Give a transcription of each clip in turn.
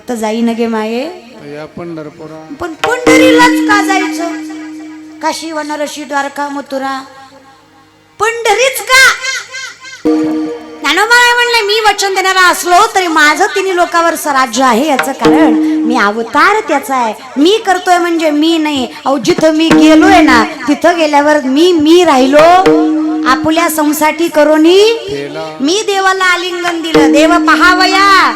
फक्त जाई न गे माये या पंढरपुरा. पण पंढरीलाच का जायचं? काशी वनारसी द्वारका मथुरा पंढरीच का? ज्ञानोबा म्हणले मी वचन देणारा असलो तरी माझं तिन्ही लोकांवर स्वराज्य आहे. याचं कारण मी अवतार त्याचा आहे. मी करतोय म्हणजे मी नाही. अहो जिथं मी गेलोय ना तिथं गेल्यावर मी राहिलो आपुल्या संसाठी करोनी. मी देवाला आलिंगन दिलं. देव पहावया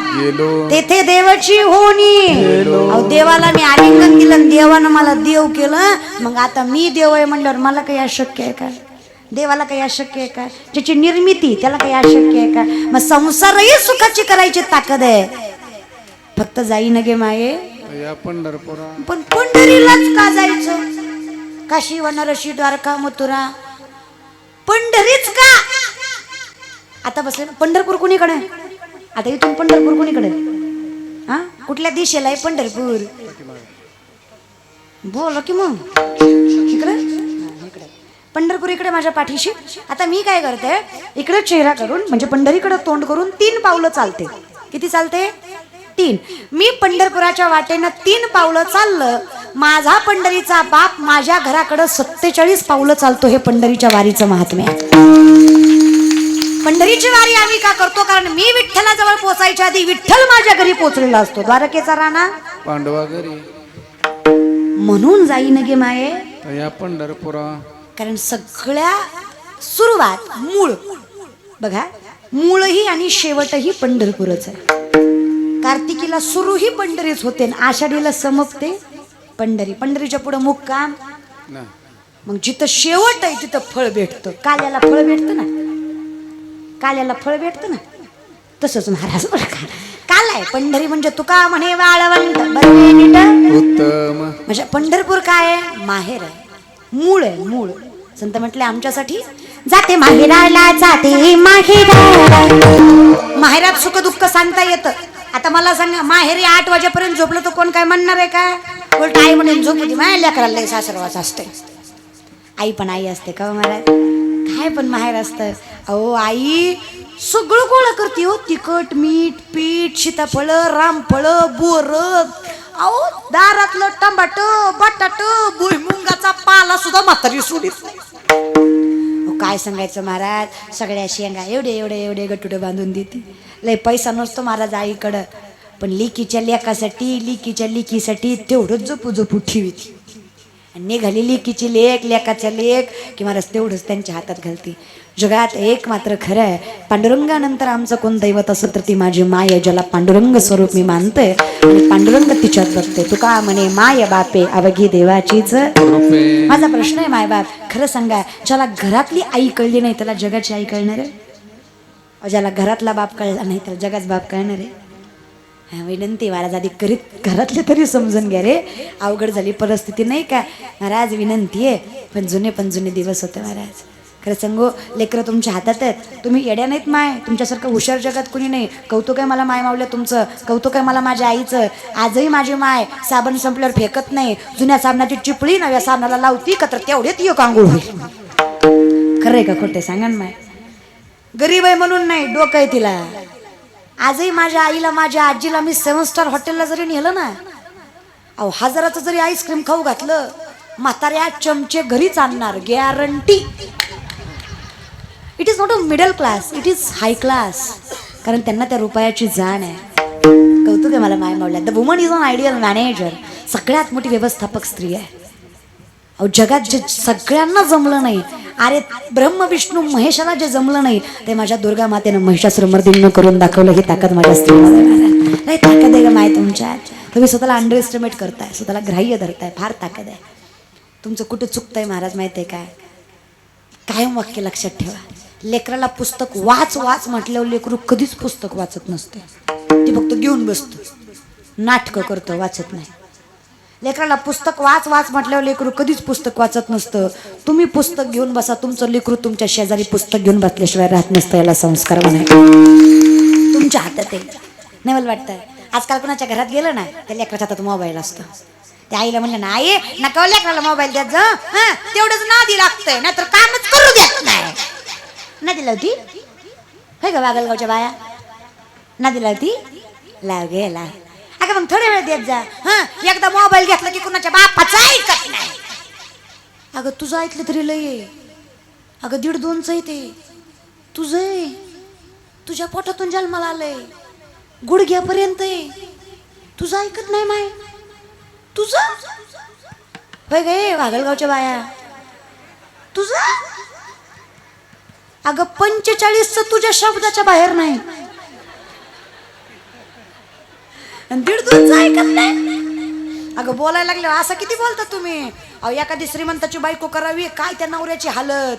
तेथे देवाची होणी. अहो देवाला मी आलिंगन दिलं, देवानं मला देव केलं. मग आता मी देव आहे म्हणल्यावर मला काही अशक्य आहे का? देवाला काही अशक्य आहे का? ज्याची निर्मिती त्याला काही अशक्य आहे का? मग संसारही सुखाची करायची ताकद आहे. फक्त जाई न गे माये या पंढरपुरा. पण पंढरीलाच का जायचं? काशी वनारसी द्वारका मथुरा पंढरीच का? आता बसले पंढरपूर कुणीकडे? आता इथून पंढरपूर कुणीकडे? हा कुठल्या दिशेला आहे पंढरपूर? बोल की मग इकडे पंढरपूर इकडे माझ्या पाठीशी. आता मी काय करते इकडे चेहरा करून म्हणजे पंढरीकडे तोंड करून 3 पावलं चालते. किती चालते? 3. मी पंढरपुराच्या वाटेनं 3 पावलं चाललं. माझा पंढरीचा बाप माझ्या घराकडे 47 पावलं चालतो. हे पंढरीच्या वारीचं महात्म्य आहे. पंढरीची वारी आम्ही का करतो? कारण मी विठ्ठलाजवळ पोचायच्या आधी विठ्ठल माझ्या घरी पोचलेला असतो. द्वारकेचा राणा पांडवा घरी. म्हणून जाई न गे माये या पंढरपुरा. कारण सगळ्या सुरुवात मूळ बघा, मूळही आणि शेवटही पंढरपूरच आहे. कार्तिकीला सुरूही पंढरीच होते आणि आषाढीला समपते पंढरी. पंढरीच्या पुढे मुक्काम. मग जिथं शेवट आहे तिथं फळ भेटतं. काल्याला फळ भेटतं ना, काल्याला फळ भेटतं ना, तसंच महाराज बरं काल आहे. पंढरी म्हणजे तुका म्हणे वाळवंट उत्तम. म्हणजे पंढरपूर काय आहे? माहेर आहे, मूळ आहे. मूळ संत म्हटले आमच्यासाठी जाते माहेराला, जाते माहेराला. माहेरात सुख दुःख सांगता येतं. आता मला सांगा माहेरी 8 वाजेपर्यंत झोपलं तर कोण काय म्हणणार आहे का? उलट आई म्हणून झोपू दे माझ्या लेकराला सासरवाच असते. आई पण आई असते का महाराज? काय पण माहेर असतं. अहो आई सगळं गोळा करते हो. तिखट मीठ पीठ सीताफळ रामफळ बोर. अहो दारातलं टमाट बटाट भुईमुंगाचा पाला सुद्धा म्हातारी सोडीत नाही. काय सांगायचं महाराज, सगळ्या शेंगा एवढे एवढे एवढे गटुडे बांधून देते. लय पैसा नसतो महाराज आईकडं, पण लेकीच्या लेकीसाठी तेवढंच जपू जपू ठेवते. आणि निघाली लेकीची लेक लेकाच्या लेक की महाराज तेवढंच त्यांच्या हातात घालते. जगात एक मात्र खरं आहे, पांडुरंगानंतर आमचं कोण दैवत असं तर ती माझी माय, ज्याला पांडुरंग स्वरूप मी मानते आणि पांडुरंग तिच्यात बघते. तुका म्हणे माय बापे अवघी देवाचीच. माझा प्रश्न आहे माय बाप खरं सांगा, ज्याला घरातली आई कळली नाही त्याला जगाची आई कळणार आहे? ज्याला घरातला बाप कळला नाही त्याला जगाच बाप कळणार आहे? विनंती महाराज आधी करीत घरातले तरी समजून घ्या रे. अवघड झाली परिस्थिती नाही का महाराज? विनंती आहे. पण जुने दिवस होते महाराज. खरं सांगू लेकरं तुमच्या हातात आहेत. तुम्ही येड्या नाहीत माय. तुमच्यासारखं हुशार जगात कुणी नाही. कौतुक आहे मला माय मावल्या तुमचं, कौतुक आहे मला माझ्या आईचं. आजही माझी माय साबण संपल्यावर फेकत नाही. जुन्या साबणाची चिपळी नव्या साबणाला लावती का तर तेवढेच एक आंघोळ होईल. खरं आहे का खोटे सांगा ना माय? गरीब आहे म्हणून नाही, डोकं आहे तिला. आजही माझ्या आईला माझ्या आजीला मी 7 स्टार हॉटेलला जरी नेलं ना, अहो 1000चं जरी आईस्क्रीम खाऊ घातलं म्हाताऱ्या चमचे घरीच आणणार guarantee. It is not a middle class, it is high class. कारण त्यांना त्या रुपयाची जाण आहे. कौतुक आहे मला माय मावल्या. The woman is an ideal manager. सगळ्यात मोठी व्यवस्थापक स्त्री आहे. अहो जगात जे सगळ्यांना जमलं नाही, अरे ब्रह्म विष्णू महेशाला जे जमलं नाही ते माझ्या दुर्गा मातेनं महिषासुरमर्दिनीनं करून दाखवलं. ही ताकद माझ्या स्त्रीमध्ये ताकद आहे का माय तुमच्यात? तुम्ही स्वतःला अंडर एस्टिमेट करताय, स्वतःला ग्राह्य धरताय. फार ताकद आहे तुमचं. कुठं चुकतंय महाराज माहिती आहे काय? कायम वाक्य लक्षात ठेवा. लेकराला पुस्तक वाच वाच म्हटल्यावर लेकरू कधीच पुस्तक वाचत नसते. ती फक्त घेऊन बसतो, नाटकं करतो, वाचत नाही. लेकराला पुस्तक वाच वाच म्हटल्यावर लेकरू कधीच पुस्तक वाचत नसतं. तुम्ही पुस्तक घेऊन बसा, तुमचं लेकरू तुमच्या शेजारी पुस्तक घेऊन बसल्याशिवाय राहत नसतं. याला संस्कार म्हणायचे तुमच्या हातात आहे. नाही मला वाटतं आजकाल कोणाच्या घरात गेलं ना त्या लेकराच्या हातात मोबाईल असतो. त्या आईला म्हणलं ना आई नका लेकराला मोबाईल द्यात जा, तेवढंच नादी लागतंय नाहीतर कामच करू देत नाही. ना दिला होती होय का वागलगावच्या बाया? ना दिला होती लाव गेला. अगं मग थोडे वेळ देत जा. हा एकदा मोबाईल घेतला की कुणाच्या बापाचा ऐकत नाही. अगं तुझं ऐकलं तरी लय आहे. अगं 1.5-2च आहे ते तुझं आहे. तुझ्या पोटातून जन्माला आलंय, गुडघ्यापर्यंत आहे. तुझं ऐकत नाही माय. तुझं होय गे वाघलगावच्या बाया तुझं. अगं 45 तुझ्या शब्दाच्या बाहेर नाही आणि 1.5-2च ऐकत नाही. अगं बोलायला लागले असं किती बोलता तुम्ही. अहो एखादी श्रीमंताची बायको करावी काय त्या नवऱ्याची हालत.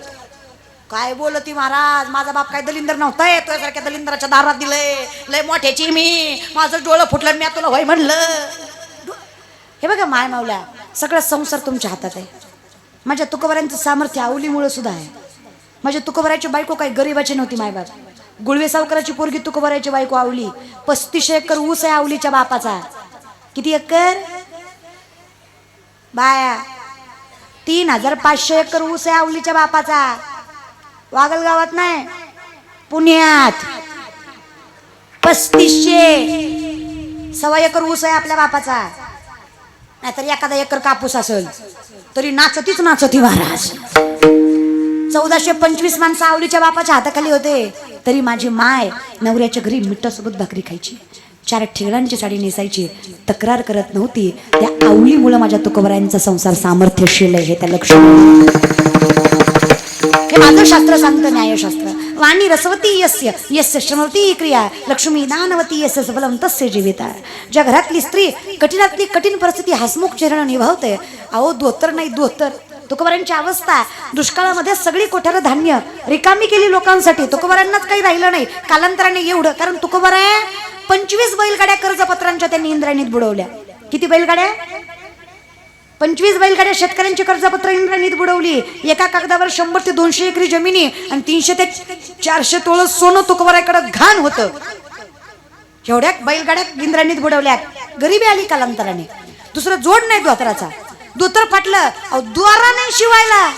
काय बोलती महाराज. माझा बाप काय दलिंदर नव्हता, तुझ्यासारख्या दलिंदराच्या दारात दिलंय. लय मोठ्याची मी, माझं डोळं फुटलं मी तुला होय म्हणलं. हे बघा माय मावल्या, सगळा संसार तुमच्या हातात आहे. माझ्या तुकोबऱ्यांचं सामर्थ्य आवलीमुळे सुद्धा आहे. माझ्या तुकोबऱ्याची बायको काही गरीबाची नव्हती. मायबाप गुळवे सावकाराची पोरगी तुकोबऱ्याची बायको आवली. 35 एकर ऊस आहे आवलीच्या बापाचा. किती एकर बाया? 3500 एकर ऊस आहे आवलीच्या बापाचा. वागलगावात नाही, पुण्यात 3500 सव्वा एकर ऊस आहे आपल्या बापाचा. नाहीतर एखादा एकर कापूस असेल तरी नाचतीच नाचती महाराज. 1425 माणसं आवलीच्या बापाच्या हाताखाली होते. तरी माझी माय नवऱ्याच्या घरी मिठासोबत भाकरी खायची, 4 ठिगळांची साडी नेसायची, तक्रार करत नव्हती. त्या आवलीमुळे माझ्या तुकोबऱ्यांचा संसार सामर्थ्यशील आहे. हे त्या लक्ष, हे माझं शास्त्र सांगतं, न्यायशास्त्र. वाणी रसवती यस्य यस्य श्रमवती क्रिया लक्ष्मी दानवती यस्य सबलम तस्य जीविता. ज्या घरातली स्त्री कठीणातली कठीण परिस्थिती हसमुख चेहऱ्यानं निभावते. अहो धोतर नाही धोतर. तुकोबऱ्यांची अवस्था दुष्काळामध्ये सगळी कोठार धान्य रिकामी केली लोकांसाठी. तुकोबऱ्यांनाच काही राहिलं नाही कालांतराने एवढं. कारण तुकोबऱ्या 25 बैलगाड्या कर्जपत्रांच्या त्यांनी इंद्रायणीत बुडवल्या. किती बैलगाड्या? 25 बैलगाड्या शेतकऱ्यांची कर्जपत्र इंद्रायणीत बुडवली. एका कागदावर 100 ते 200 एकरी जमिनी आणि 300 ते 400 तोळ सोनं तुकोबऱ्याकडे घाण होतं. एवढ्या बैलगाड्या इंद्रायणीत बुडवल्यात. गरिबी आली कालांतराने. दुसरं जोड नाही धोतराचा. धोतर फाटलं, अहो द्वारा नाही शिवायला.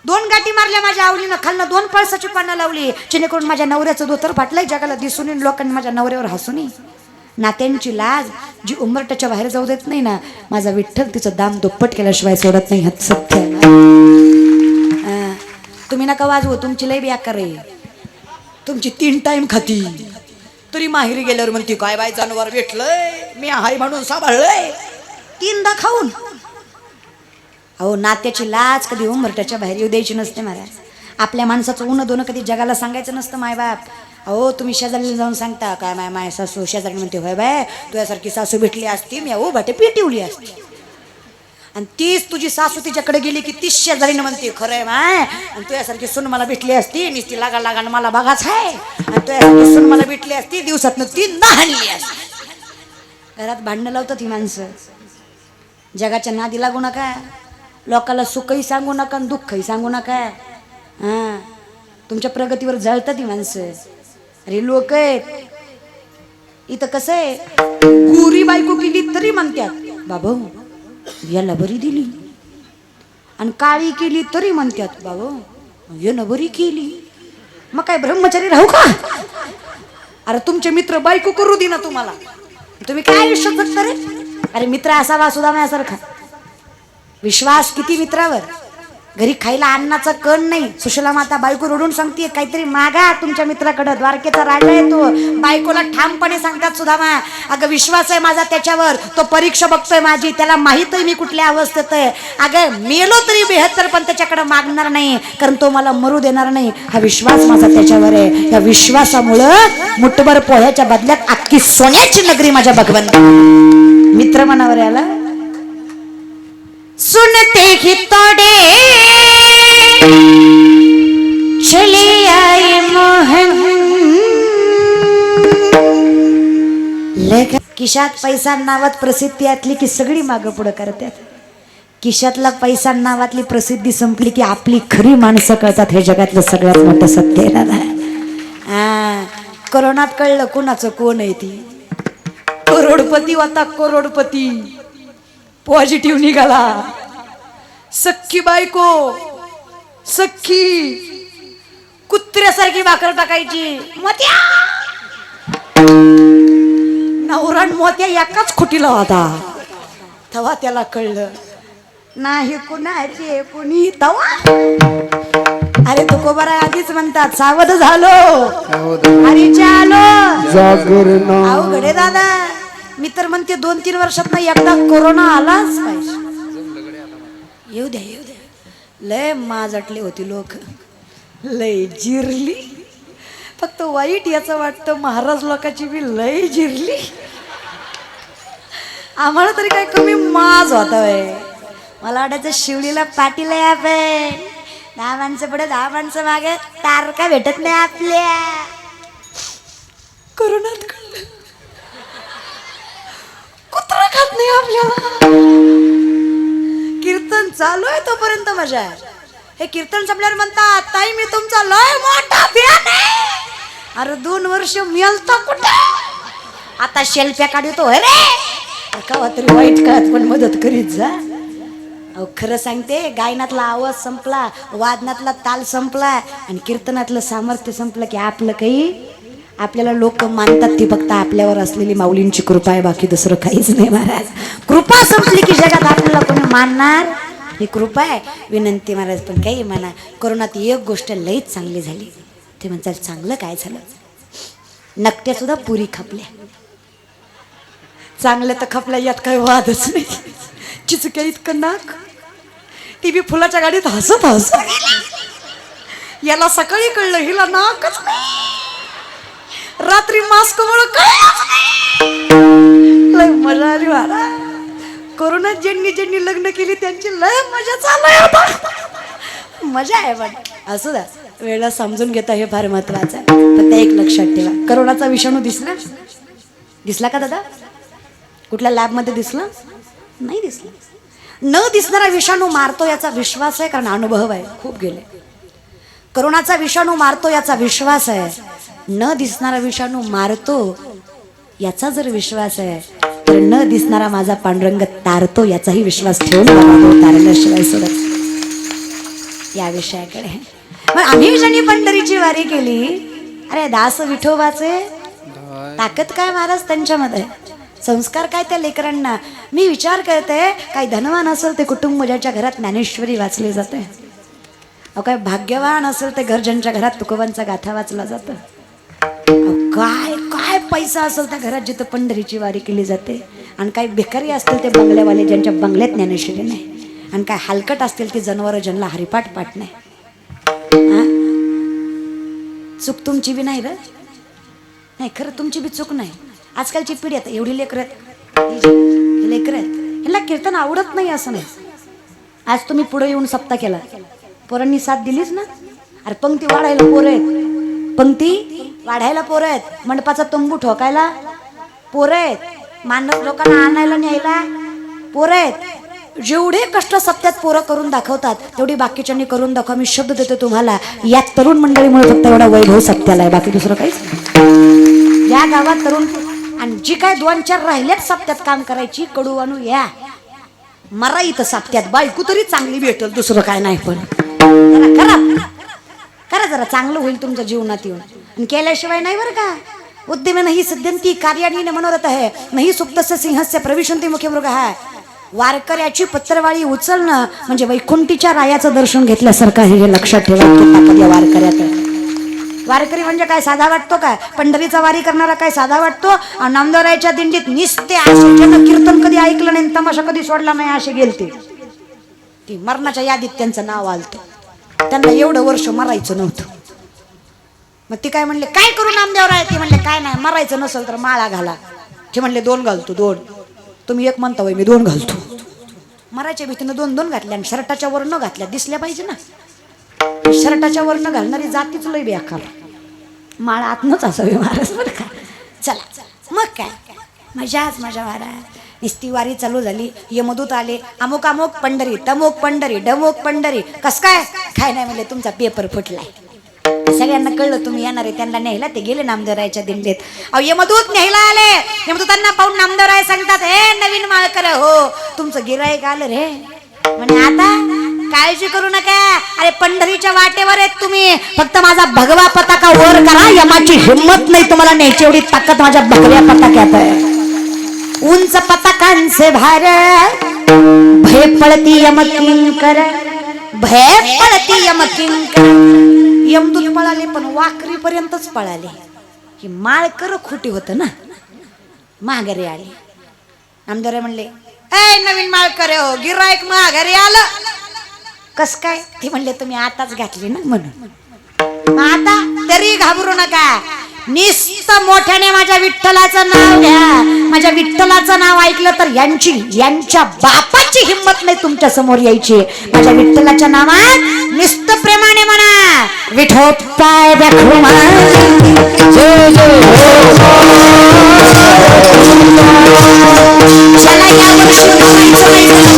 2 गाठी मारल्या माझ्या आवलीनं. खालनं 2 पळसाची पानं लावली जेणेकरून माझ्या नवऱ्याचं धोतर फाटलंय जगाला दिसून येईल, लोकांनी माझ्या नवऱ्यावर हसून येईल. नात्यांची लाज जी उंबरट्याच्या बाहेर जाऊ देत नाही ना, माझा विठ्ठल तिचं दाम दुप्पट केल्याशिवाय सोडत नाही. हात सत्य. तुम्ही नका वाजवू, तुमची लय बेकार आहे. तुमची 3 टाइम खाती तरी माहेरी गेल्यावर म्हणती काय बाय जनावर भेटलंय मी हाय म्हणून सांभाळलंय 3दा खाऊन. अहो नात्याची लाज कधी उंबरट्याच्या बाहेर येऊ द्यायची नसते महाराज. आपल्या माणसाचं उन्ह दोन कधी जगाला सांगायचं नसतं मायबाप. अहो तुम्ही शेजारीला जाऊन सांगता काय माय सासू. शेजारी म्हणते होय बाय तुझ्यासारखी सासू भेटली असती मी भाटे पेटिवली असती. आणि तीच तुझी सासू तिच्याकडे गेली की तीच शेजारीनं म्हणते खरंय माय आणि तुझ्यासारखी सून मला भेटली असती नुसती लागा लागानं मला बघाच आहे आणि तुझ्यासारखी सून मला भेटली असती दिवसातनं 3दा हाणली असती. घरात भांडणं लावतात ही माणसं. जगाच्या नादी लागू नका. लोकाला सुखही सांगू नका आणि दुःखही सांगू नका. हां तुमच्या प्रगतीवर जळतात ही माणसं. अरे लोक आहेत इथं कसं आहे गोरी बायको केली तरी म्हणतात बाबा याला बरी दिली आणि काळी केली तरी म्हणतात बाबा यानं बरी केली. मग काय ब्रह्मचारी राहू का? अरे तुमचे मित्र बायको करू दे ना तुम्हाला, तुम्ही काय आयुष्य जगता रे? अरे मित्र असावा सुद्धा माझ्यासारखा. विश्वास किती मित्रावर. घरी खायला अन्नाचा कण नाही. सुशीला माता बायको रडून सांगते काहीतरी मागा तुमच्या मित्राकडे. द्वारकेचा राजा येतो बायकोला ठामपणे सांगतात सुधामा अगं विश्वास आहे माझा त्याच्यावर. तो परीक्षा बघतोय माझी. त्याला माहित आहे मी कुठल्या अवस्थेत आहे. अगं मेलो तरी 72 पण त्याच्याकडे मागणार नाही कारण तो मला मरू देणार नाही. हा विश्वास माझा त्याच्यावर आहे. या विश्वासामुळं मुठभर पोह्याच्या बदल्यात अख्खी सोन्याची नगरी माझ्या भगवंत मित्र मनावर आला. सुनते ही तोडे चली आई मोहन. खिशात पैसा नावात प्रसिद्धी असली की सगळी मागं पुढं करतात. खिशातला पैसा नावातली प्रसिद्धी संपली की आपली खरी माणसं कळतात. हे जगातलं सगळ्यात मोठं सत्य आहे ना. करोनात कळलं कोणाचं कोण आहे ती. करोडपती होता करोडपती पॉझिटिव्ह निघाला. सख्खी बायको सख्खी कुत्र्यासारखी भाकर टाकायची. नवरा आणि मोत्या एकाच खुटीला होता. तेव्हा त्याला कळलं नाही कुणाचे कुणी तवा. अरे तुकोबारा आधीच म्हणतात सावध झालो हरीच्या आलो जागरण अवघड आहे दादा. मी तर म्हणते 2-3 वर्षात ना एकदा कोरोना आलाच पाहिजे. येऊ द्या येऊ द्या. लय माजटली होती लोक, लय जिरली. फक्त वाईट याचं वाटतं महाराज लोकांची बी लय जिरली. आम्हाला तरी काय कमी माज होता वय. मला वाटायचं शिवडीला पाटील आहे आपण. 10 माणसं पुढे 10 माणसं मागे तारका भेटत नाही आपल्या. कोरोनात कळलं कुत्रा खात नाही आपल्याला. कीर्तन चालू आहे तोपर्यंत मजा आहे. हे कीर्तन संपल्यावर म्हणतात ताई मी तुमचा लय मोठा फॅन आहे. अरे 2 वर्ष मिळता कुठे आता शेल्फ्या काढतो रे. का तरी वाईट काळात पण मदत करीत जा. अहो खरं सांगते, गायनातला आवाज संपला, वादनातला ताल संपला आणि कीर्तनातलं सामर्थ्य संपलं की आपलं काही आपल्याला लोक मानतात ती फक्त आपल्यावर असलेली माऊलींची कृपा आहे, बाकी दुसरं काहीच नाही महाराज. कृपा संपली की जगात आपल्याला कोणी मानणार ही कृपा आहे. विनंती महाराज पण काही म्हणा. कोरोनात एक गोष्ट लईच चांगली झाली. ते म्हणतात चांगलं काय झालं, नकट्या सुद्धा पुरी खपल्या. चांगलं तर खपल्या यात काही वादच नाही. चिचक्या इतकं नाक, ती बी फुलाच्या गाडीत हसत हसत. याला सकाळी कळलं हिला नाकच नाही, रात्री मास्क मुळे लय मजा आली मला. कोरोनात ज्यांनी ज्यांनी लग्न केली त्यांची लय मजा चालू आहे. मजा आहे पण असू द्या, वेळेला समजून घेता हे फार महत्वाचं आहे. फक्त एक लक्षात ठेवा, कोरोनाचा विषाणू दिसला का दादा? कुठल्या लॅबमध्ये दिसला नाही? दिसला. न दिसणारा विषाणू मारतो याचा विश्वास आहे, कारण अनुभव आहे, खूप गेले. कोरोनाचा विषाणू मारतो याचा विश्वास आहे. न दिसणारा विषाणू मारतो याचा जर विश्वास आहे तर न दिसणारा माझा पांडुरंग तारतो याचाही विश्वास ठेवून तारल्याशिवाय सोडत. या विषयाकडे मग आम्ही ज्यांनी पंढरीची वारी केली, अरे दास विठोबाचे ताकद काय महाराज त्यांच्यामध्ये, संस्कार काय त्या लेकरांना. मी विचार करते, काही धनवान असेल ते कुटुंब ज्याच्या घरात ज्ञानेश्वरी वाचली जाते, अहो काय भाग्यवान असेल ते घर ज्यांच्या घरात तुकोबांचा गाथा वाचला जातं, काय काय पैसा असेल त्या घरात जिथं पंढरीची वारी केली जाते, आणि काही भिकारी असतील ते बंगल्यावाले ज्यांच्या बंगल्यात ज्ञानेश्वरी नाही, आणि काय हलकट असतील ती जनावरं ज्यांना हरिपाठ पाठ नाही. चूक तुमची बी नाही रे, नाही खरं तुमची बी चूक नाही. आजकालची पिढी आता एवढी लेकर आहेत, ह्याला कीर्तन आवडत नाही असं नाही. आज तुम्ही पुढे येऊन सप्ताह केला, पोरांनी साथ दिलीच ना. अरे पंक्ती वाढायला पोरं आहेत, पंक्ती वाढायला पोरं आहेत, मंडपाचा तंबू ठोकायला पोरं आहेत, मानस लोकांना आणायला न्यायला पोरं आहेत. जेवढे कष्ट सप्त्यात पोरं करून दाखवतात तेवढी बाकीच्यांनी करून दाखवा. मी शब्द देतो तुम्हाला, या तरुण मंडळीमुळे फक्त एवढा वैभव सप्त्याला आहे, बाकी दुसरं काहीच नाही. या गावात तरुण, आणि जी काय 2-4 राहिल्यात सप्त्यात काम करायची, कडू आणू या मरा इथं सप्त्यात, बायको तरी चांगली भेटल, दुसरं काय नाही. पण करा जरा चांगलं होईल तुमच्या जीवनात येऊन, आणि केल्याशिवाय नाही बरं का. उद्यमेन ही सिद्ध्यंती कार्याणीने मनोरथ आहे, नाही सुप्तस्य सिंहस्य प्रविशन्ति मुखे मृग आहे. वारकऱ्याची पत्रवाळी उचलणं म्हणजे वैकुंठीच्या रायाचं दर्शन घेतल्यासारखं आहे, हे लक्षात ठेवा. ताकद या वारकऱ्यात आहे. वारकरी म्हणजे काय साधा वाटतो काय? पंढरीचा वारी करणारा काय साधा वाटतो? नामदेवरायाच्या दिंडीत निसते असे ज्यानं कीर्तन कधी ऐकलं नाही, तमाशा कधी सोडला नाही, असे गेलते. ती मरणाच्या यादीत त्यांचं नाव आलतं. त्यांना एवढं वर्ष मरायचं नव्हतं. मग ती काय म्हणले, काय करू नामदेवराय? ती म्हणले काय नाही, मरायचं नसेल तर माळा घाला. ते म्हणले 2 घालतो 2. तुम्ही 1 म्हणता, मी 2 घालतो. मरायच्या भीतीनं 2 घातल्या, आणि शर्टाच्या वर न घातल्या दिसल्या पाहिजे ना. शर्टाच्या वर न घालणारी जातीच लय बेकार. माळा आतनच असावी महाराज बरं का. चला मग काय मजाच मजा महाराज. निस्ती वारी चालू झाली, यमदूत आले, अमुक अमुक पंढरी, तमुक पंढरी, डमुक पंढरी. कस काय? काय नाही म्हणले, तुमचा पेपर फुटलाय. सगळ्यांना कळलं तुम्ही येणार आहे, त्यांना न्यायला ते गेले नामदेवरायाच्या दिंडीत. अहो यमदूत न्यायला आले. यमदूतांना पाहून नामदेवराय सांगतात, हे नवीन माळकर हो, तुमचं गिराईक आलं रे. म्हणे आता काळजी करू नका, अरे पंढरीच्या वाटेवर आहेत तुम्ही, फक्त माझा भगवा पताका वर करा. यमाची हिंमत नाही तुम्हाला न्यायची, एवढी ताकद माझ्या भगव्या पताक्यात आहे. उंच पताकांचे भार भय पळती यमकिंकर भय पळती यमकिंकर यमदूत पळाले पण वाकरी पर्यंतच पळाले की माळकर खोटी होत ना माघारी आले आमदार म्हणले ए नवीन माळकर हो गिराईक माघारी आलं कस काय ते म्हणले तुम्ही आताच घातली ना म्हणून आता तरी घाबरू नका निस्त मोठ्याने माझ्या विठ्ठलाचं नाव घ्या माझ्या विठ्ठलाचं नाव ऐकलं तर यांच्या बापाची हिंमत नाही तुमच्या समोर यायची माझ्या विठ्ठलाच्या नावात निस्त प्रेमाने म्हणा विठोप्पाय बखुमा जय जय चला या वर्षी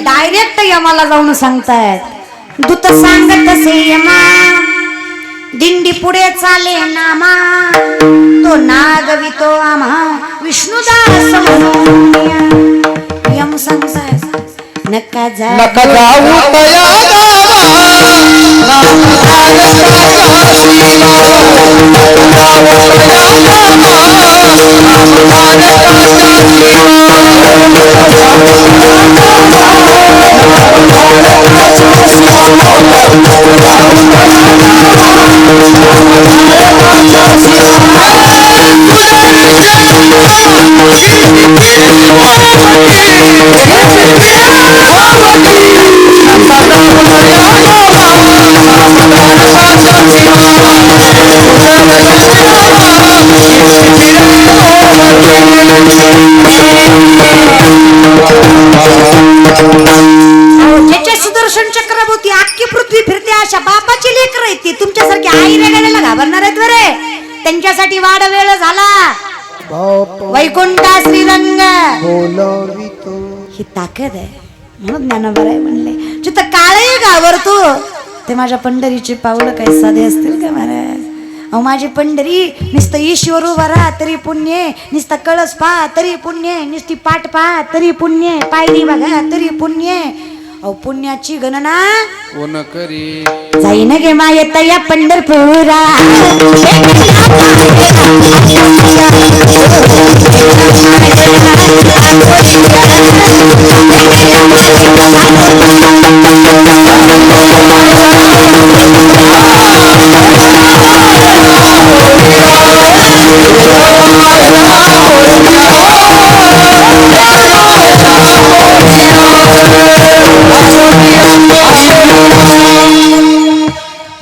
डायरेक्ट यमाला जाऊन सांगतायत दूत सांगत असे यमा दिंडी पुढे चाले नामा तो नागवितो आम्हा विष्णुदास म्हणून यम सांगतायत नका जाऊ ज्याच्या सुदर्शन चक्रभोवती अख्खी पृथ्वी फिरते अशा बापाची लेकर आहेत ती तुमच्यासारखी आई रेगायला घाबरणार आहेत बरे त्यांच्यासाठी वाढ वेळ झाला वैकुंठा श्रीरंग ही ताकद आहे म्हणून ज्ञानोबराय म्हणले जिथं काळही घाबरतो ते माझ्या पंढरीची पावलं काही साधे असतील का महाराज अहो माझी पंढरी नुसतं ईश्वर उभा राहा तरी पुण्य नुसतं कळस पहा तरी पुण्य नुसती पाठ पहा तरी पुण्य पायरी बघा तरी पुण्य अहो पुण्याची गणना कोण करी जाईन गे मायेत या पंढरपुरा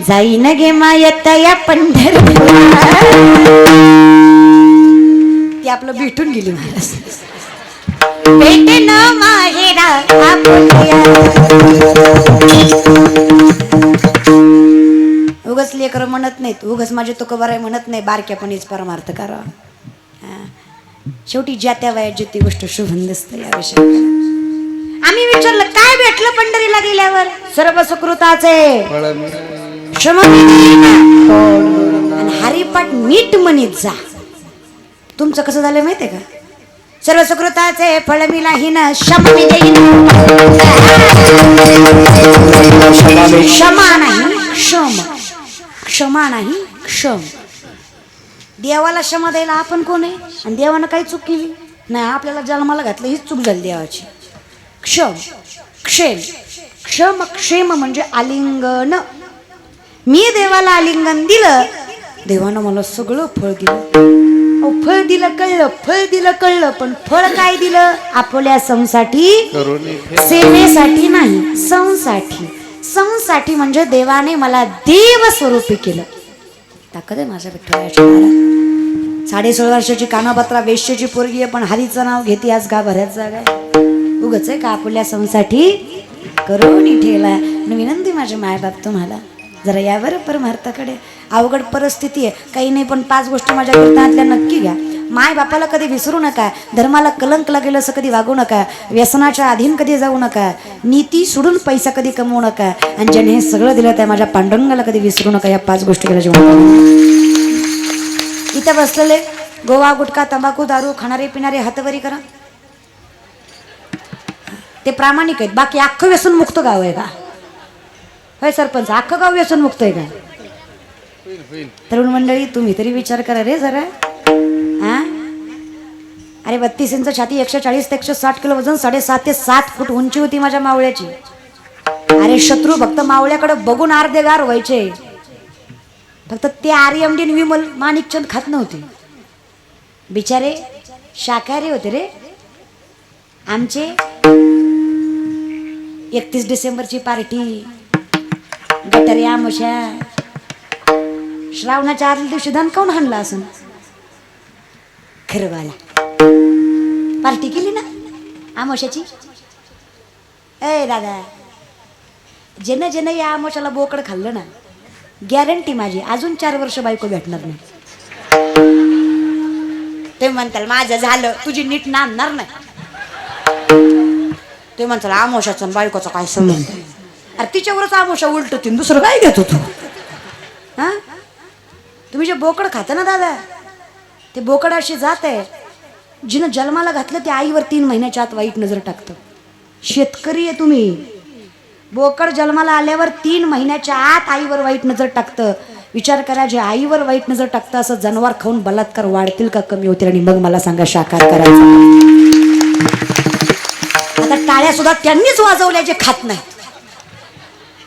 जाईन गे मायत या पंढरपुरा ती आपलं भेटून गेली महाराज भेटे न माहेरा उगच लेकर म्हणत नाहीत उगच माझे तो कबर आहे म्हणत नाही बारक्यापणीच परमार्थ करा शेवटी ज्या त्या वयात जी ती गोष्ट शुभन दिसतं या विषयात आम्ही विचारलं काय भेटलं पंढरीला गेल्यावर सर्व सुकृताचे आणि हरिपाठ नीट म्हणीत जा तुमचं कसं झालं माहितीये का सर्व सुकृताचे फळ मिलाहीन शम देईन क्षमा नाही क्षम क्षमा नाही क्षम देवाला क्षमा द्यायला आपण कोण आहे आणि देवानं काही चूक केली नाही, आपल्याला जन्माला घातलं हीच चूक झाली देवाची. क्षम क्षेम, क्षम क्षेम म्हणजे आलिंगन. मी देवाला आलिंगन दिलं, देवानं मला सगळं फळ दिलं. फळ दिलं कळलं, फळ दिलं कळलं, पण फळ काय दिलं? आपल्या संसाठी, करुणी सेवेसाठी नाही, संसाठी. संसाठी म्हणजे देवाने मला देव स्वरूपी केलं. ताकद आहे माझ्या विठ्ठलाच्या दारात. 16.5 वर्षाची कानापत्रा वेश्येची पोरगी आहे, पण हरीचं नाव घेते आज का भऱ्याच जागा. उगच आहे का आपल्या संसाठी करून ठेला. विनंती माझे मायबाप तुम्हाला जरा यावर परमार्थाकडे. अवघड परिस्थिती आहे, काही नाही, पण 5 गोष्टी माझ्या कीर्तनातल्या नक्की घ्या. माय बापाला कधी विसरू नका, धर्माला कलंक लागेल असं कधी वागू नका, व्यसनाच्या अधीन कधी जाऊ नका, नीती सोडून पैसा कधी कमवू नका, आणि ज्याने हे सगळं दिलं त्या माझ्या पांडुरंगाला कधी विसरू नका. या 5 गोष्टी केल्या जेवण. इथं बसलेले गोवा गुटखा तंबाखू दारू खाणारे पिणारे हातवरी करा. ते प्रामाणिक आहेत. बाकी अख्खं व्यसन मुक्त गाव आहे का? होय सरपंच, अख्खं गाव व्यसन मुक्त आहे का? तरुण मंडळी तुम्ही तरी विचार करा रे जरा. हा, अरे 32 इंच छाती, 140 ते 160 किलो वजन, 7.5 ते 7 फूट उंची होती माझ्या मावळ्याची. अरे शत्रू फक्त मावळ्याकडे बघून अर्धे गार व्हायचे. फक्त ते आर्यमडीन विमल माणिकचंद खात नव्हते बिचारे, शाकाहारी होते रे. आमचे 31 डिसेंबरची पार्टी, गटारी आमोशा, श्रावणाच्या आदल्या दिवशी धन काऊन हाणला असं खरवाला. पार्टी केली ना आमोशाची. ए दादा, ज्यानं ज्यानं या आमोशाला बोकड खाल्लं ना, गॅरंटी माझी अजून 4 वर्ष बायको भेटणार नाही. ते म्हणताल माझं झालं, तुझी नीट नांदणार नाही. ते म्हणताल आमोशाचा बायकोचा काय संबंध? अरे तिच्यावरच आमोशा उलटतीन, दुसरं काय घेतो तू? हा, तुम्ही जे बोकड खाता ना दादा, ते बोकड अशी जात आहे, जिनं जन्माला घातलं ते आईवर 3 महिन्याच्या आत वाईट नजर टाकतं. शेतकरी आहे तुम्ही. बोकड जन्माला आल्यावर 3 महिन्याच्या आत आईवर वाईट नजर टाकतं. विचार करा, जे आईवर वाईट नजर टाकतं असं जनावर खाऊन बलात्कार वाढतील का कमी होतील? आणि मग मला सांगा शाकाहार करायचं. आता टाळ्या सुद्धा त्यांनीच वाजवल्या जे खात नाही.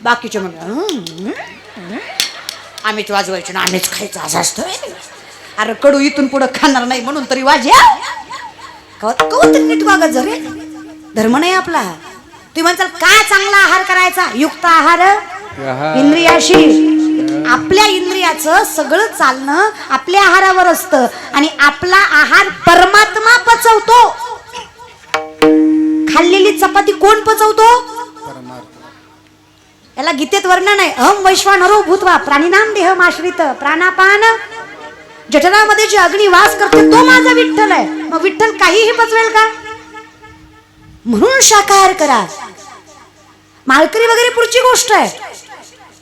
बाकीचे म्हणून आम्हीच वाजवायचे ना, आम्हीच खायचं असं असतं. अरे कडू इथून पुढं खाणार नाही म्हणून तरी वाज्या कवत नीट वागत जरे. धर्म नाही आपला. तुम्ही म्हणताल काय चांगला आहार करायचा? युक्त आहार इंद्रियाशी. आपल्या इंद्रियाचं सगळं चालणं आपल्या आहारावर असतं, आणि आपला आहार परमात्मा पचवतो. खाल्लेली चपाती कोण पचवतो? याला गीतेत वर्णन आहे, अहम वैश्वानरो भूत्वा प्राणिनाम देहम आश्रित प्राणापान. जठरामध्ये जी अग्नी वास करते तो माझा विठ्ठल आहे. मग विठ्ठल काहीही पचवेल का? म्हणून शाकाहार करा. माळकरी वगैरे पुढची गोष्ट आहे,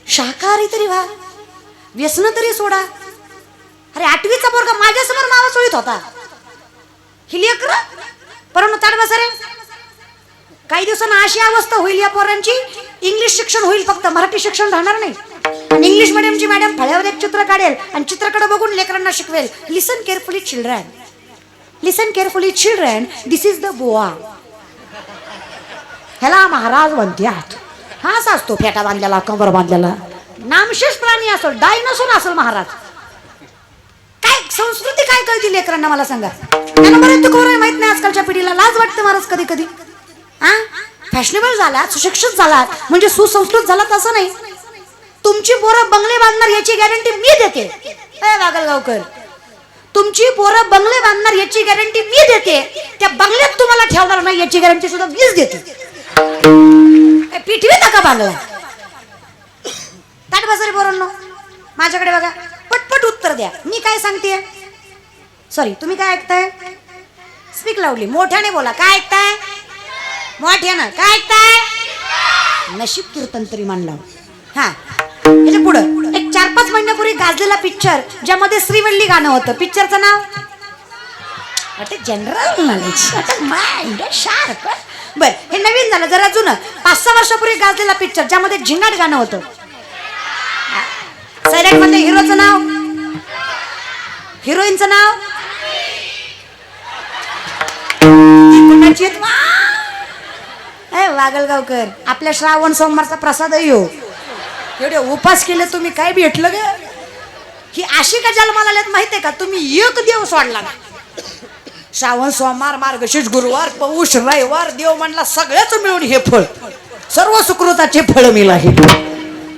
शाकाहारी तरी व्हा, व्यसन तरी सोडा. अरे 8वीचा पोरगा माझ्यासमोर मावा चोळीत होता. हिलियकर परंतु ताड बसा रे. काही दिवसांना अशी अवस्था होईल या पोरांची, इंग्लिश शिक्षण होईल फक्त, मराठी शिक्षण राहणार नाही. आणि इंग्लिश मिडियमची मॅडम फळ्यावर एक चित्र काढेल आणि चित्राकडे बघून लेकरांना शिकवेल. Listen carefully children, listen carefully children, this is the boa. ह्याला महाराज म्हणतात. हा असा असतो, फेटा बांधलेला, कंबर बांधलेला, नामशेष प्राणी असो, डायनोसॉर असेल महाराज. काय संस्कृती काय कळती लेकरांना मला सांगा. त्यांना बरेच कोर माहित नाही आजकालच्या पिढीला. लाज वाटते महाराज कधी कधी. फॅशनेबल झालात, सुशिक्षित झालात म्हणजे सुसंस्कृत झालात असं नाही. तुमची पोरं बंगले बांधणार याची गॅरंटी मी देते. वागलगावकर, तुमची पोरं बंगले बांधणार याची गॅरंटी मी देते. त्या बंगल्यात तुम्हाला ठेवणार नाही याची गॅरंटी सुद्धा मीच देते. पिठवी नका बांधवा. ताट बसा रे पोरांनो, माझ्याकडे बघा, पटपट उत्तर द्या. मी काय सांगते, सॉरी तुम्ही काय ऐकताय? स्पीक लाऊडली, मोठ्याने बोला. काय ऐकताय? मोठ्यानं. काय ऐकताय? नशीब कीर्तन तरी मानला. हा, याच्या पुढं एक 4-5 महिन्यापूर्वी गाजलेला पिक्चर ज्यामध्ये श्रीवल्ली गाणं होतं. पिक्चरचं नाव जनरल नॉलेज, माइंड शार्प. बर, हे नवीन झालं, जरा जुनं. 5-6 वर्षापूर्वी गाजलेला पिक्चर ज्यामध्ये झिंगाट गाणं होतं. सैराट मध्ये हिरोचं नाव, हिरोईनचं नाव बागलगावकर, आपल्या श्रावण सोमवारचा प्रसादही हो. एवढे उपास केले तुम्ही, काय भेटलं ग? ही अशी का जन्माला आल्यात माहितीये का? तुम्ही एक देव सोडला ना. श्रावण सोमवार, मार्गशीर्ष गुरुवार, पौष रविवार, देव म्हणला सगळ्याच मिळून हे फळ, सर्व सुकृताचे फळ मिळाले आहे.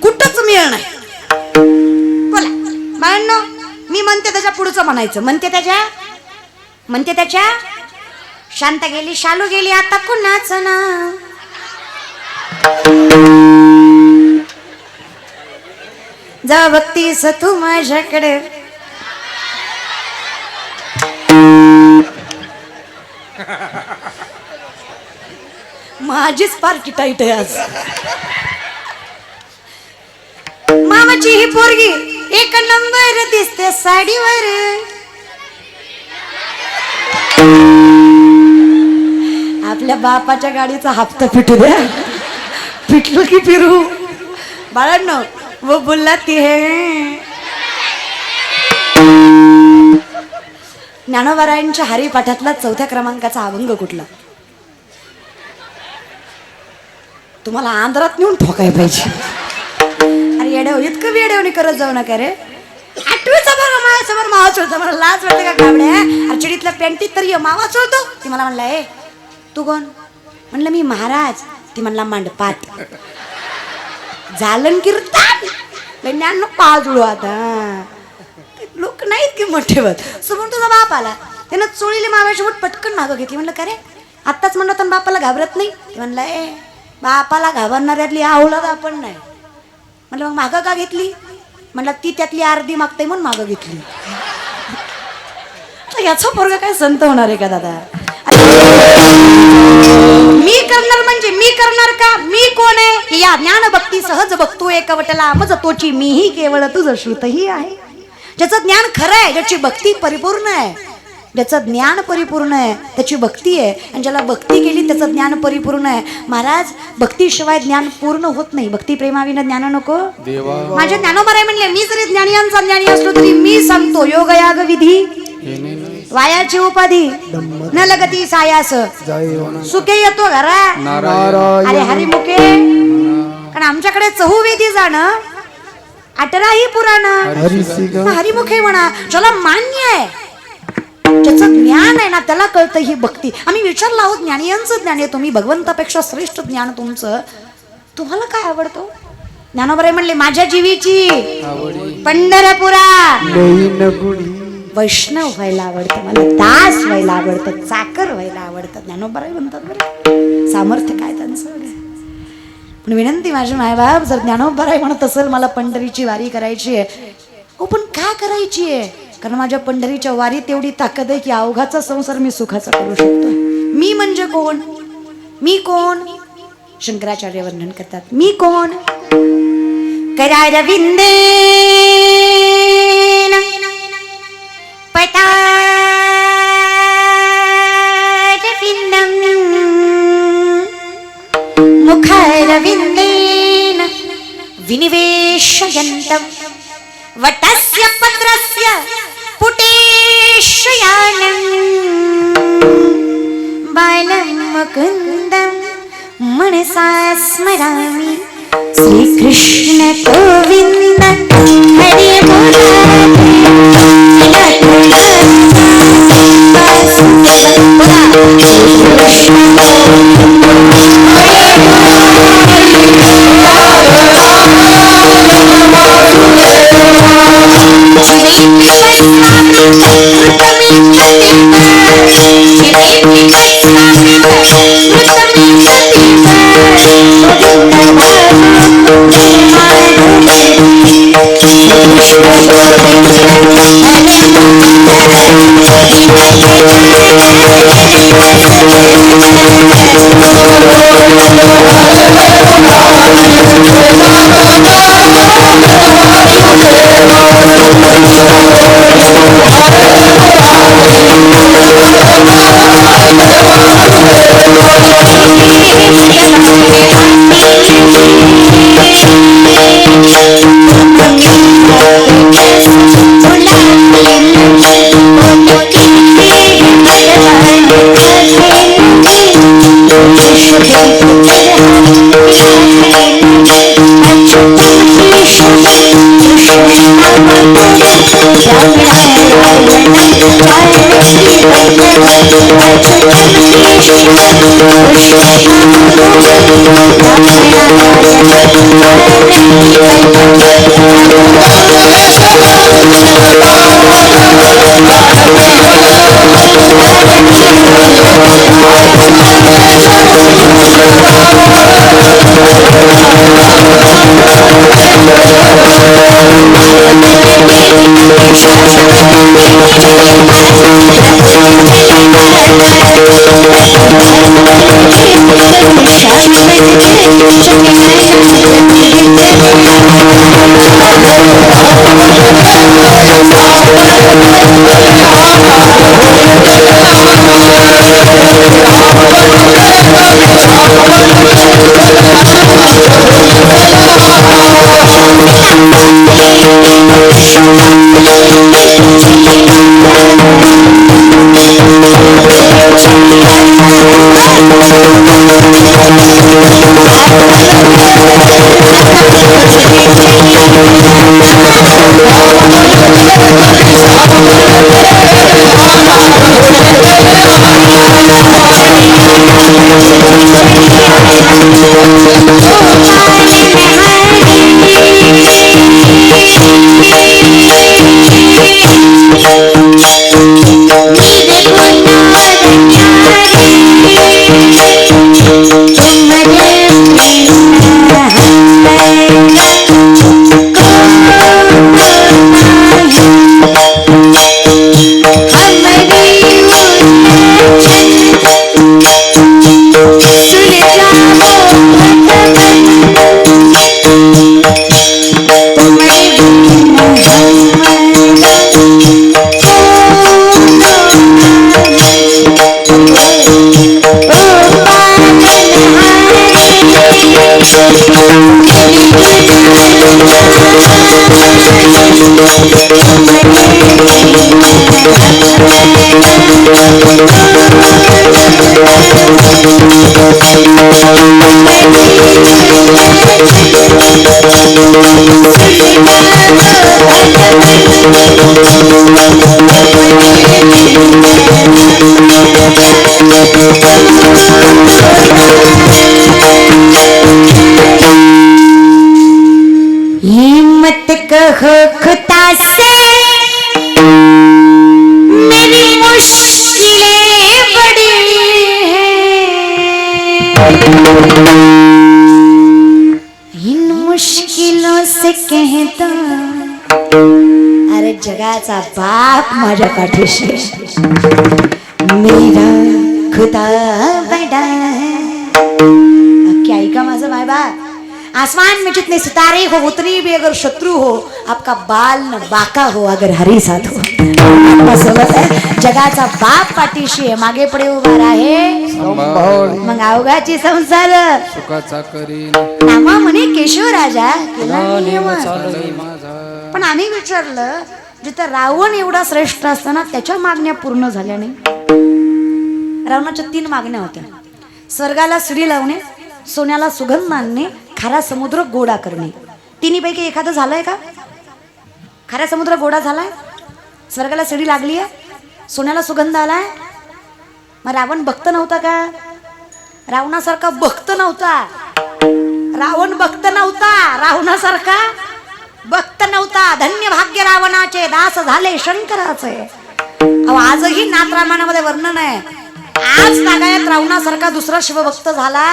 कुठंच मिळ नाही. बोला बाळांनो, मी म्हणते त्याच्या पुढचं म्हणायचं. म्हणते त्याच्या शांत गेली, शालू गेली, आता कुणाचं ना. जा बघतीस तू माझ्याकडे, माझीच पार्टी टाईट आहे आज. मामाची ही पोरगी एक नंबर दिसते साडीवर. आपल्या बापाच्या गाडीचा हप्ता फिटू द्या, फिटलो की फिरू. बाळांनो, वो बुलाती है. ज्ञानोबारायांच्या हरिपाठातला 4थ्या क्रमांकाचा अभंग कुठला? तुम्हाला आंध्रात नेऊन ठोकाय पाहिजे. अरे येड्यावर इतकं वेड्यावणी करत जाऊ नका रे. 8वीचा बघा माझ्यासमोर मावा चोळतो, मला लाज वाटते का काबड्या? अर्चडीतल्या पॅन्टीत तरी मावा चोळतो. ती मला म्हणला, ए तू कोण? म्हणलं मी महाराज. ती म्हणला मांडपाट. झालं कीर्तन ज्ञान पाजुळू. आता लोक नाहीत की मोठेवत. समोर तुझा बाप आला, त्यानं चोळीले माव्याची बोट पटकन मागं घेतली. म्हणलं का रे आत्ताच म्हणलं तर बापाला घाबरत नाही? ते म्हणला, ए बापाला घाबरणाऱ्यातली आवडत आपण नाही. म्हणलं मग मागं का घेतली? म्हणलं ती त्यातली अर्धी मागते म्हणून मागं घेतली. याचा पोरगा काय संत होणार आहे का दादा? मी करणार म्हणजे मी करणार का? मी कोण आहे? या ज्ञान भक्ती सहज बघतो एकवटला मज तोची मीही केवळ तुझं श्रुतही आहे. ज्याचं ज्ञान खरं आहे, ज्याची भक्ती परिपूर्ण आहे, ज्याचं ज्ञान परिपूर्ण आहे त्याची भक्ती आहे. आणि ज्याला भक्ती केली त्याचं ज्ञान परिपूर्ण आहे. महाराज, भक्तीशिवाय ज्ञान पूर्ण होत नाही. भक्ती प्रेमाविना ज्ञान नको. माझ्या ज्ञानोबराय म्हणले, मी जरी ज्ञानियांचा ज्ञानी असलो तरी मी सांगतो योगयाग विधी वायाची उपाधी न लगती सायास सुखे येतो घरा. अरे हरिमुखे, कारण आमच्याकडे चहुवेदी जाणं 18ही पुराण. हरिमुखे म्हणा, ज्याला मान्य आहे, ज्याचं ज्ञान आहे ना त्याला कळतं ही भक्ती. आम्ही विचारलं आहोत ज्ञानियांचं ज्ञान आहे, तुम्ही भगवंतापेक्षा श्रेष्ठ ज्ञान तुमचं, तुम्हाला काय आवडतो? ज्ञानोबराय म्हणले, माझ्या जीवीची पंढरपुरा वैष्णव व्हायला आवडतं, मला दास व्हायला आवडतं, चाकर व्हायला आवडतं. ज्ञानोबराय म्हणतात बरं, सामर्थ्य काय त्यांचं. पण विनंती माझे मायबाप, जर ज्ञानोबराय म्हणत असेल मला पंढरीची वारी करायची आहे, हो पण का करायची आहे? कारण माझ्या पंढरीच्या वारीत एवढी ताकद आहे की अवघाचा संसार मी सुखाचा करू शकतो. मी म्हणजे कोण? मी कोण? शंकराचार्य वर्णन करतात, मी कोण? करारविंदे मुखारविंदेन विनिवेशयन्तं वटस्य पत्रस्य पुटेशयानं बालं मुकुन्दं मनसा स्मरामि. श्रीकृष्ण गोविन्द हरे हिम्मत कहो खुदा से मेरी मुश्किलें बड़ी हैं, इन मुश्किलों से कहता अरे जगाचा बाप माझ्या पाठीशी मेरा खुदा बड़ा है। क्या ऐका माझं माय बाप, आसमान में जितने सितारे हो उतने भी अगर शत्रु हो, आपका बाल न बाका हो अगर हरी साथ हो। सोबत आहे जगाचा बाप पाठीशी आहे, मागे पुढे उभा आहे मग अवघाची संसार सुखाचा करीन नामा म्हणे केशव राजा केला नियम. माझा. पण आम्ही विचारलं जिथं रावण एवढा श्रेष्ठ असताना त्याच्या मागण्या पूर्ण झाल्या नाही. रावणाच्या 3 मागण्या होत्या. स्वर्गाला शिडी लावणे, सोन्याला सुगंध आणणे, खारा समुद्र गोडा करणे. तिन्हीपैकी एखादं झालंय का? खारा समुद्र गोडा झालाय, स्वर्गाला शिडी लागली आहे, सोन्याला सुगंध आलाय. मग रावण भक्त नव्हता का? रावणासारखा भक्त नव्हता. रावण भक्त नव्हता, रावणासारखा भक्त नव्हता. धन्य भाग्य रावणाचे, दास झाले शंकराचे. आजही नाथरामायणामध्ये वर्णन आहे. आज तागायत रावणासारखा दुसरा शिवभक्त झाला.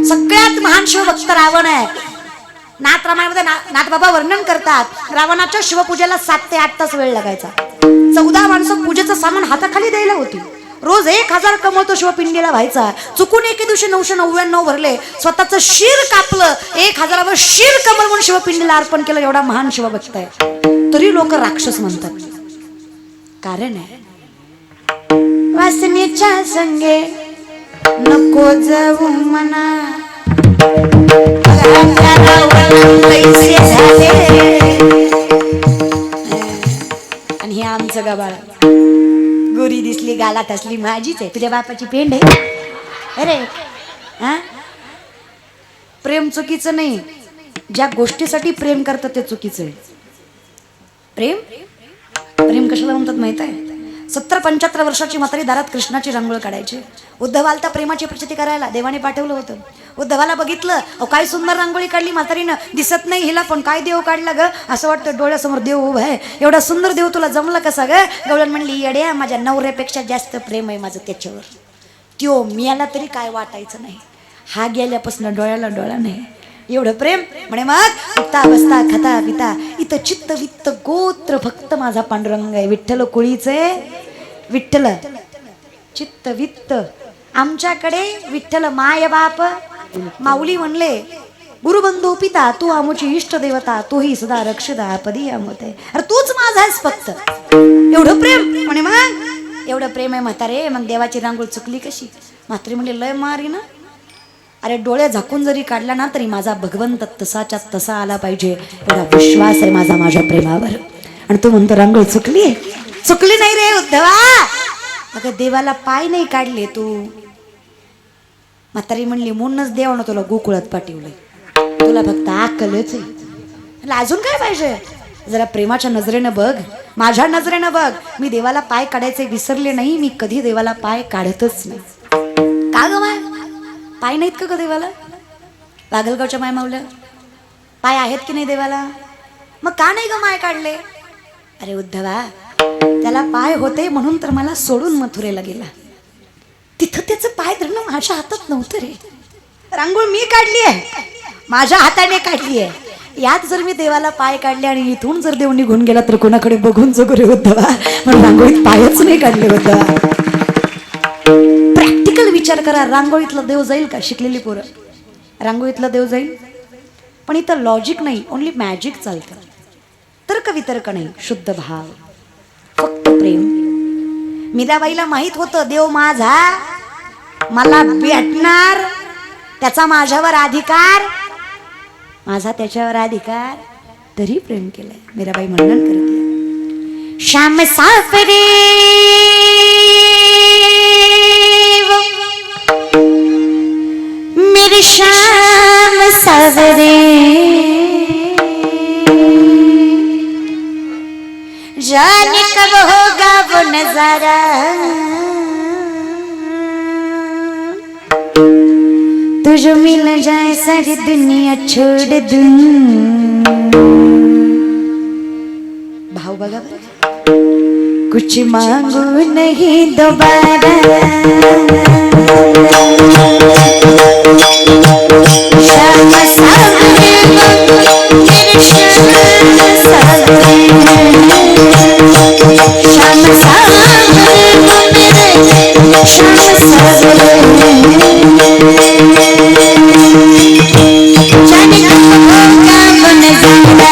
सगळ्यात महान शिवभक्त रावण आहे. नाथरामायणामध्ये नाथबाबा वर्णन करतात रावणाच्या शिवपूजेला 7 ते 8 तास वेळ लागायचा. 14 माणसं पूजेचं सामान हाताखाली द्यायला होती. रोज 1000 कमवतो शिवपिंडीला व्हायचा. चुकून एके दिवशी 999 भरले, स्वतःचं शिर कापलं, 1000वर शिर कमल म्हणून शिवपिंडीला अर्पण केलं. एवढा महान शिवभक्त आहे, तरी लोक राक्षस म्हणतात. कारण आहे वासनेच्या संगे नको जाऊ मना, पैसे झाले. आणि हे आमचं गबाळ, गोरी दिसली गालात असली माझीच आहे, तुझ्या बापाची पेंड आहे. अरे हा? प्रेम चुकीचं नाही, ज्या गोष्टीसाठी प्रेम करतात ते चुकीचं आहे. प्रेम प्रेम कशाला म्हणतात माहित आहे? 70-75 वर्षाची म्हातारी दारात कृष्णाची रांगोळ काढायची. उद्धव आलता प्रेमाची प्रचिती करायला, देवाने पाठवलं होतं. उद्धवाला बघितलं, अहो काय सुंदर रांगोळी काढली म्हातारीनं, दिसत नाही हिला पण काय देव काढला ग, असं वाटतं डोळ्यासमोर देव उभा आहे. एवढा सुंदर देव तुला जमला कसा ग? गवळण म्हणली, येड्या, माझ्या नवऱ्यापेक्षा जास्त प्रेम आहे माझं त्याच्यावर. त्यो मियाला तरी काय वाटायचं नाही, हा गेल्यापासून डोळ्याला डोळा नाही, एवढं प्रेम. म्हणे मग उठता बसता खाता पिता इथं चित्त वित्त गोत्र फक्त माझा पांडुरंग आहे. विठ्ठल कुळीचे विठ्ठल चित्त वित्त. आमच्याकडे विठ्ठल माय बाप माऊली म्हणले, गुरुबंधू पिता तू आमची इष्ट देवता, तूही सदा रक्षदा पदी आमते. अरे तूच माझा आहेस फक्त. एवढं प्रेम. म्हणे मग एवढं प्रेम आहे म्हातारे, मग देवाची रांगोळ चुकली कशी? म्हातारी म्हणले, लय मारी ना. अरे डोळे झाकून जरी काढला ना तरी माझा भगवंत तसाच्या तसा आला पाहिजे, एवढा विश्वास आहे माझा माझ्या प्रेमावर. आणि तू म्हणतो रांगोळ चुकली? चुकली नाही रे उद्धवा, अगं देवाला पाय नाही काढले तू. म्हातारी म्हणली, म्हणूनच देवानं तुला गोकुळात पाठवलंय, तुला फक्त अक्कलच आहे. अजून काय पाहिजे? जरा प्रेमाच्या नजरेनं बघ, माझ्या नजरेनं बघ. मी देवाला पाय काढायचे विसरले नाही, मी कधी देवाला पाय काढतच नाही. का ग माय, पाय नाहीत का ग देवाला? बागलगावच्या माय मावल्या पाय आहेत की नाही देवाला? मग का नाही ग माय काढले? अरे उद्धवा, त्याला पाय होते म्हणून तर मला सोडून मथुरेला गेला. तिथं त्याचं पाय धरणं माझ्या हातात नव्हतं रे. रांगोळ मी काढली आहे, माझ्या हाताने काढली आहे. यात जर मी देवाला पाय काढले आणि इथून जर देव निघून गेला तर कोणाकडे बघून जगू रे उद्धवा. पण रांगोळीत पायच नाही काढले उद्धवा. प्रॅक्टिकल विचार करा, रांगोळीतलं देव जाईल का? शिकलेली पोरं रांगोळीतलं देव जाईल, पण इथं लॉजिक नाही, ओनली मॅजिक चालतं. तर्क वितर्क नाही, शुद्ध भाव, फक्त प्रेम. मीराबाईला माहित होतं देव माझा मला भेटणार, त्याचा माझ्यावर अधिकार, माझा त्याच्यावर अधिकार, तरी प्रेम केलंय. मीराबाई म्हणणं करते, श्याम साफरे मेरे श्याम सावरे, जाने कब होगा वो नजारा, तुझे मिल जाए सारी दुनिया छोड़ दूं. भाव बघा, कुछ मांगू नहीं दोबारा, श्याम सावरे मेरे श्याम सावरे, श्याम सावरे मेरे श्याम सावरे, जाने कब होगा वो नजारा,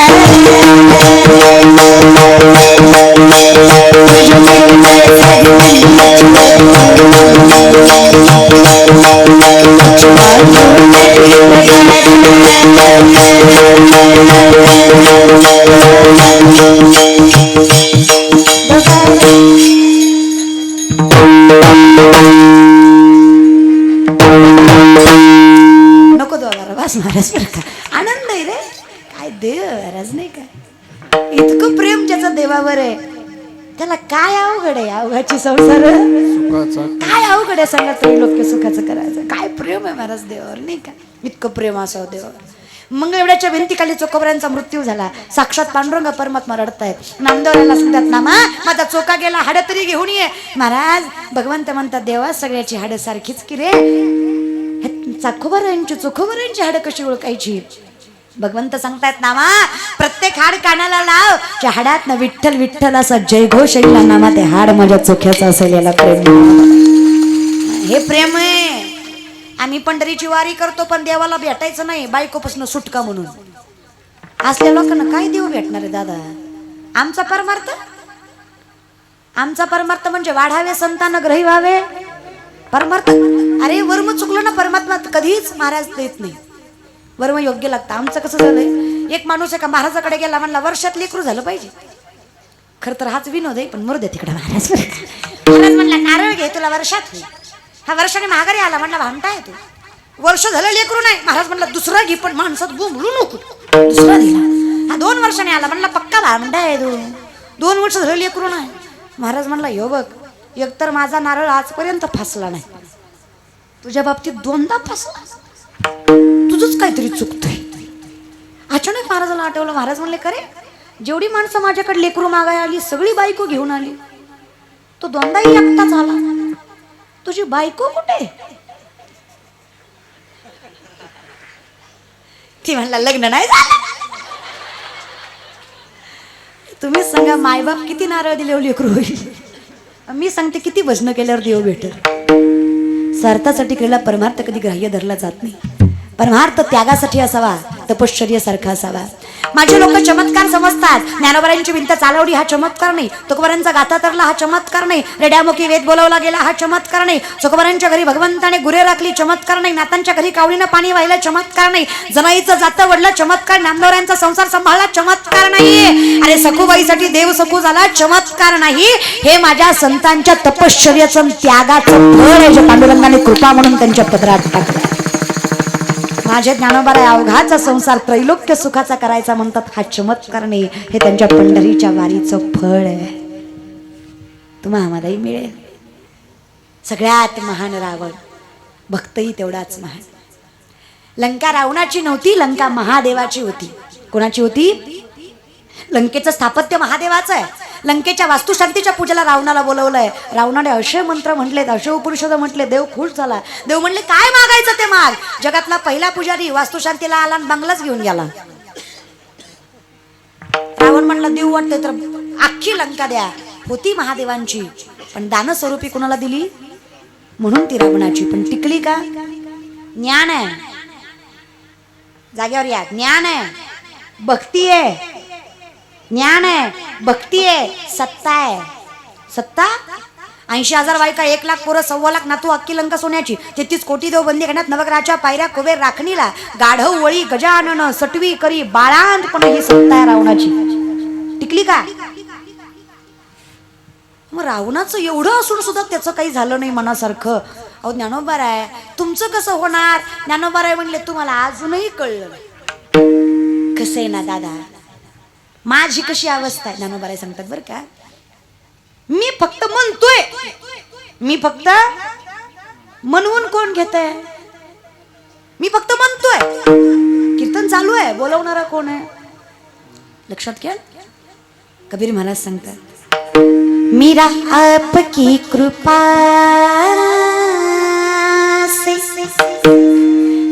नको दोघाला बस महाराज बरं का. आनंद आहे रे, काय देव महाराज नाही का. इतकं प्रेम ज्याचं देवावर आहे त्याला काय अवघड आहे अवघाची संसार. सुखाचा काय अवघड आहे सांगा तरी लोक सुखाचं करायचं. काय प्रेम आहे महाराज देवावर नाही का. इतकं प्रेम असावं देवावर. मंगळवेड्याच्या भिंतीखाली चोकोबऱ्यांचा मृत्यू झाला. साक्षात पांडुरंग परमात्मा रडतायत. नामदेवाला सांगतात, नामा माझा चोका गेला, हाडं तरी घेऊन ये. महाराज भगवंत म्हणतात, देवा सगळ्याची हाडं सारखीच की रे, चोखोबऱ्यांची हाडं कशी ओळखायची. भगवंत सांगतायत, नामा प्रत्येक हाड कानाला लाव, त्या हाडात ना विठ्ठल विठ्ठल असा जयघोष येईल ना, नामा ते हाड माझ्या चोख्याचं असेल. याला प्रेम, हे प्रेम आहे. आम्ही पंढरीची वारी करतो पण देवाला भेटायचं नाही, बायकोपासून सुटका म्हणून. असल्या लोकांना काय देव भेटणार आहे दादा. आमचा परमार्थ म्हणजे वाढावे संतान ग्रही व्हावे परमार्थ. अरे वर्म चुकलं ना परमात्मा कधीच महाराज देत नाही. वर्म योग्य लागतं. आमचं कसं झालंय, एक माणूस एका महाराजाकडे गेला, म्हणला वर्षात लेकरू झालं पाहिजे. खरं तर हाच विनोद आहे, पण मरू दे तिकडे. महाराज म्हणला, नारळ घे तुला वर्षात होईल. हा वर्षाने माघारी आला, म्हणला भामटा आहे तू, वर्ष झालं लेकरू नाही. महाराज म्हणला दुसरा घे, पण माणसात बोंबलू नको. दुसरा दिला. हा 2 वर्षाने आला. म्हणला पक्का भांडा आहे 2 वर्ष झालं लेकरू नाही. महाराज म्हणला यो बघ, एकतर माझा नारळ आजपर्यंत फासला नाही, तुझ्या बाबतीत 2दा फासला, तुझंच काहीतरी चुकतंय. अचानक महाराजाला आठवलं. महाराज म्हणले खरे, जेवढी माणसं माझ्याकडे लेकरू मागाय आली सगळी बायको घेऊन आली, तो 2दाही एकटाच आला. तुझी बायको कुठे? ती म्हणला लग्न नाही झालं. तुम्ही सांगा मायबाप किती नारळ दिल्यावर लेकरू होईल. मी सांगते किती भजन केल्यावर देव भेटेल. स्वार्थासाठी केलेला परमार्थ कधी ग्राह्य धरला जात नाही. परमार्थ त्यागासाठी असावा, तपश्चर्यासारखा असावा. माझे लोक चमत्कार समजतात. ज्ञानोबरांची भिंत चालवली हा चमत्कार नाही, तुकोबारांचा गाथा तरला हा चमत्कार नाही, रेड्यामुखी वेद बोलवला गेला हा चमत्कार नाही, चोकोबारांच्या घरी भगवंताने गुरे राखली चमत्कार नाही, नातांच्या घरी कावळीनं पाणी वाहिलं चमत्कार नाही, जमाईचं जातं वडलं चमत्कार, ज्ञानोबरांचा संसार सांभाळला चमत्कार नाही, अरे सखूबाईसाठी देव सखू झाला चमत्कार नाही. हे माझ्या संतांच्या तपश्चर्याचं त्यागाचं फळ आहे, जे पांडुरंगाने कृपा म्हणून त्यांच्या पदरात टाकलं. माझे ज्ञानोबा अवघाचा संसार त्रैलोक्य सुखाचा करायचा म्हणतात, हा चमत्कार नाही, हे त्यांच्या पंढरीच्या वारीचं फळ आहे. तुम्हा आम्हालाही मिळेल. सगळ्यात महान रावण, भक्तही तेवढाच महान. लंका रावणाची नव्हती, लंका महादेवाची होती. कोणाची होती? लंकेचं स्थापत्य महादेवाचं आहे. लंकेच्या वास्तुशांतीच्या पूजेला रावणाला बोलवलंय. रावणाने असे मंत्र म्हटलेत, असे उपनिषद म्हटले, देव खुश झाला. देव म्हणले काय मागायचं ते माग. जगातला पहिला पुजारी वास्तुशांतीला आला आणि बंगलाच घेऊन गेला. रावण म्हणला देव वाटतंय तर अख्खी लंका द्या. होती महादेवांची, पण दानस्वरूपी कोणाला दिली म्हणून ती रावणाची. पण टिकली का? ज्ञान आहे, जाग्यावर या. ज्ञान आहे, भक्ती आहे. ज्ञान आहे, भक्ती आहे, सत्ता आहे. सत्ता 80,000 बायका, 1,00,000 पोरं, 1,25,00,000 नातू, अख्खी लंका सोन्याची, 33 कोटी देव बंदी करण्यात, नवग्रहाच्या पायऱ्या, कुबेर राखणीला, गाढव वळी, गजानन, सटवी करी, बाळांतपण ही सत्ता आहे रावणाची. टिकली का? मग रावणाचं एवढं असून सुद्धा त्याचं काही झालं नाही मनासारखं. अहो ज्ञानोबा आहे, तुमचं कसं होणार? ज्ञानोबा आहे म्हणले तुम्हाला अजूनही कळलं कसं आहे ना दादा, माझी कशी अवस्था आहे. ज्ञानोबा सांगतात बरं का, मी फक्त म्हणतोय, मी फक्त म्हणून कोण घेतय? मी फक्त म्हणतोय, कीर्तन चालू आहे, बोलवणारा कोण आहे? लक्षात घ्या. कबीर महाराज सांगतात, मीरा आपकी कृपा से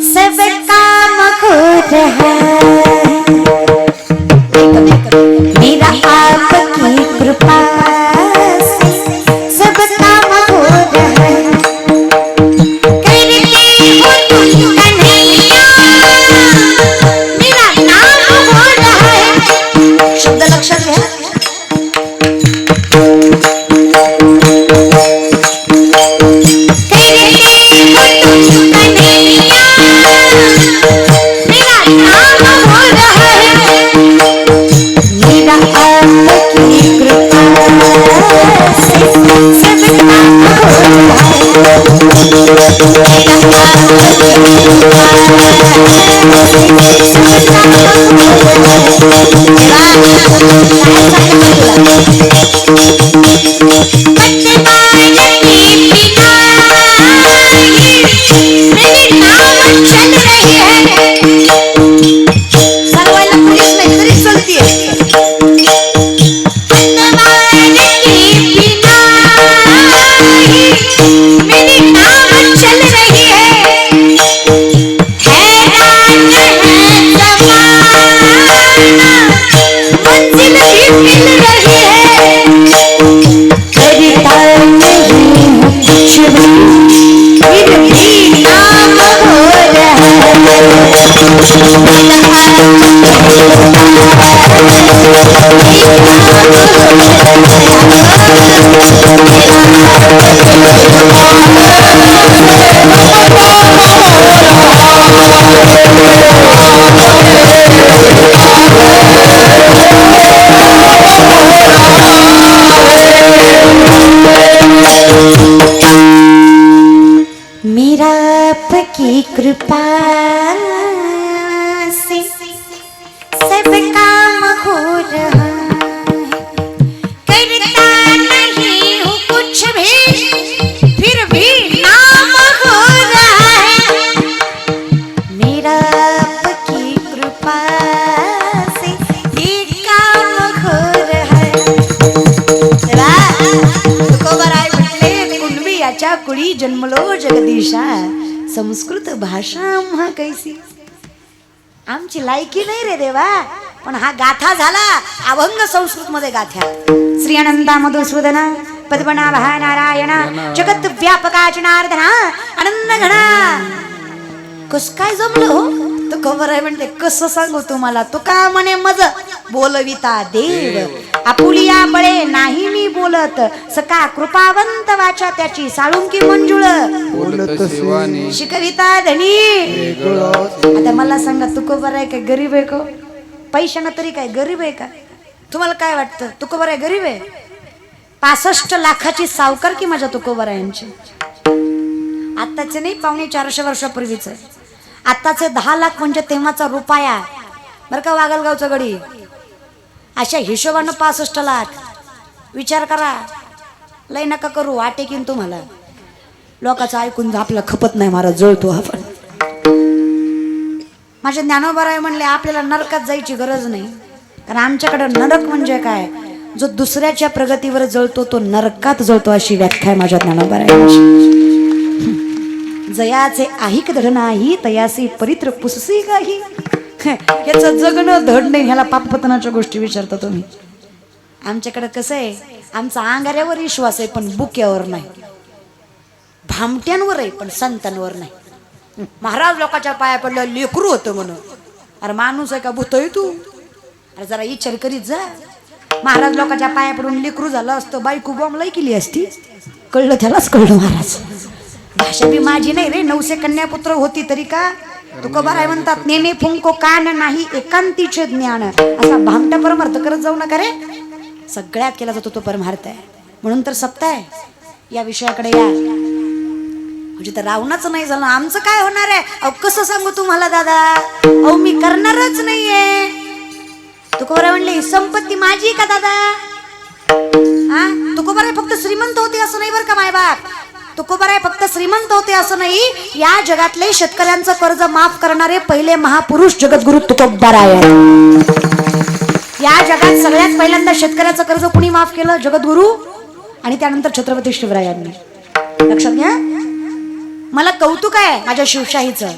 सब काम हो रहा है, मेरा आपकी कृपा से सब काम हो रहा है, करते हो तुम कन्हैया मेरा नाम हो रहा है. शब्द लक्षात घ्या. कृपा से सब काम हो रहा है, करता नहीं हूँ कुछ भी फिर भी नाम हो रहा है, मेरा आपकी कृपा से ये काम हो रहा है. तेरा तुकोबा राय म्हटले, कुणबी याच्या कुळी जन्मलो जगदीशा, संस्कृत भाषा आम्हा कैसी. आमची लायकी नाही रे देवा, पण हा गाथा झाला अभंग संस्कृत मध्ये गाथ्या. श्री अनंता मधुसूदना पद्मनाभा नारायण जगत व्यापका जनार्दना आनंद घना. कस काय जमलं हो? तो खबर आहे म्हणते, कसं सांगू तुम्हाला. तो का म्हणे मज बोलविता देव, आपुलिया बळे नाही मी बोलत, सका कृपावंत वाचा त्याची साळुंकी मंजुळ, बोलत शिवानी शिकविता धनी. आता मला सांगा, तुकोबर आहे काय गरीब आहे का? पैशानं तरी काय गरीब आहे का? तुम्हाला काय वाटतं, तुकोबर आहे गरीब आहे? 65 लाखाची सावकार की माझ्या तुकोबर यांची. आत्ताचे नाही, 450 वर्षापूर्वीच. आत्ताचे 10 लाख म्हणजे तेव्हाचा रुपया बरं का, वागलगावचा गडी. अशा हिशोबानं 65 लाख. विचार करा, लय नका करू, वाटेकीन तुम्हाला. लोकांचं ऐकून आपलं खपत नाही, महाराज जळतो आपण. माझे ज्ञानोबराय म्हणले, आपल्याला नरकात जायची गरज नाही, कारण आमच्याकडे नरक म्हणजे काय, जो दुसऱ्याच्या प्रगतीवर जळतो तो नरकात जळतो, अशी व्याख्या आहे माझ्या ज्ञानोबरायांची. जयाचे आहिक धड नाही, तयासी परित्र पुससी काही. ह्याचं जगणं धड नाही, ह्याला पापपतनाच्या गोष्टी विचारता तुम्ही. आमच्याकडे कसं आहे, आमचा अंगाऱ्यावर विश्वास आहे पण बुक्यावर नाही, भामट्यांवर आहे पण संतांवर नाही. महाराज लोकांच्या पाया पडलं लेकरू होतं म्हणून. अरे माणूस आहे का भूत आहे तू? अरे जरा विचार करीत जा. महाराज लोकांच्या पाया पडून लेकरू झालं असतं, बायको बॉम्बलाई केली असती. कळलं त्यालाच कळलं महाराज. भाषा बी माझी नाही रे, 900 कन्यापुत्र होती तरी का. तुकोबा राय म्हणतात, नेने फुंको कान नाही एकांतीचे ज्ञान. असा भामटा परमार्थ करत जाऊ नका रे. सगळ्यात केला जातो तो परमार्थ आहे. म्हणून तर सप्ताह या विषयाकडे या. म्हणजे तर रावणाचं नाही झालं, आमचं काय होणार आहे? अहो कसं सांगू तुम्हाला दादा, अहो मी करणारच नाहीये. तुकोबा राय म्हणले, संपत्ती माझी का दादा? हा, तुकोबा राय फक्त श्रीमंत होते असं नाही बरं का मायबाप. तुकोबा राय फक्त श्रीमंत होते असं नाही, या जगातले शेतकऱ्यांचं कर्ज माफ करणारे पहिले महापुरुष जगद्गुरु तुकोबा राय. या जगात सगळ्यात पहिल्यांदा शेतकऱ्याचं कर्ज कुणी माफ केलं? जगद्गुरु, आणि त्यानंतर छत्रपती शिवरायांनी. लक्षात घ्या. मला कौतुक आहे माझ्या शिवशाहीचं.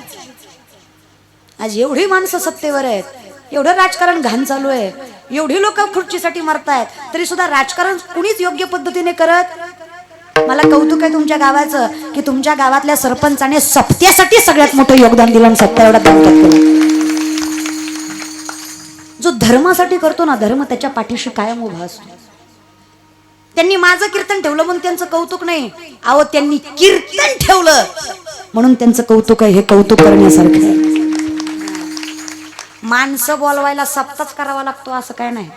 आज एवढी माणसं सत्तेवर आहेत, एवढं राजकारण घाण चालू आहे, एवढी लोक खुर्चीसाठी मरतायत, तरी सुद्धा राजकारण कुणीच योग्य पद्धतीने करत. मला कौतुक आहे तुमच्या गावाचं, की तुमच्या गावातल्या सरपंचाने सत्यासाठी सगळ्यात मोठं योगदान दिलं आणि सत्ता एवढा ताकद केलं. जो धर्मासाठी करतो ना, धर्म त्याच्या पाठीशी कायम उभा असतो. त्यांनी माझं कीर्तन ठेवलं म्हणून त्यांचं कौतुक नाही, अहो त्यांनी कीर्तन ठेवलं म्हणून त्यांचं कौतुक आहे. हे कौतुक करण्यासारखं आहे. माणसं बोलवायला सप्ताच करावा लागतो असं काय नाही.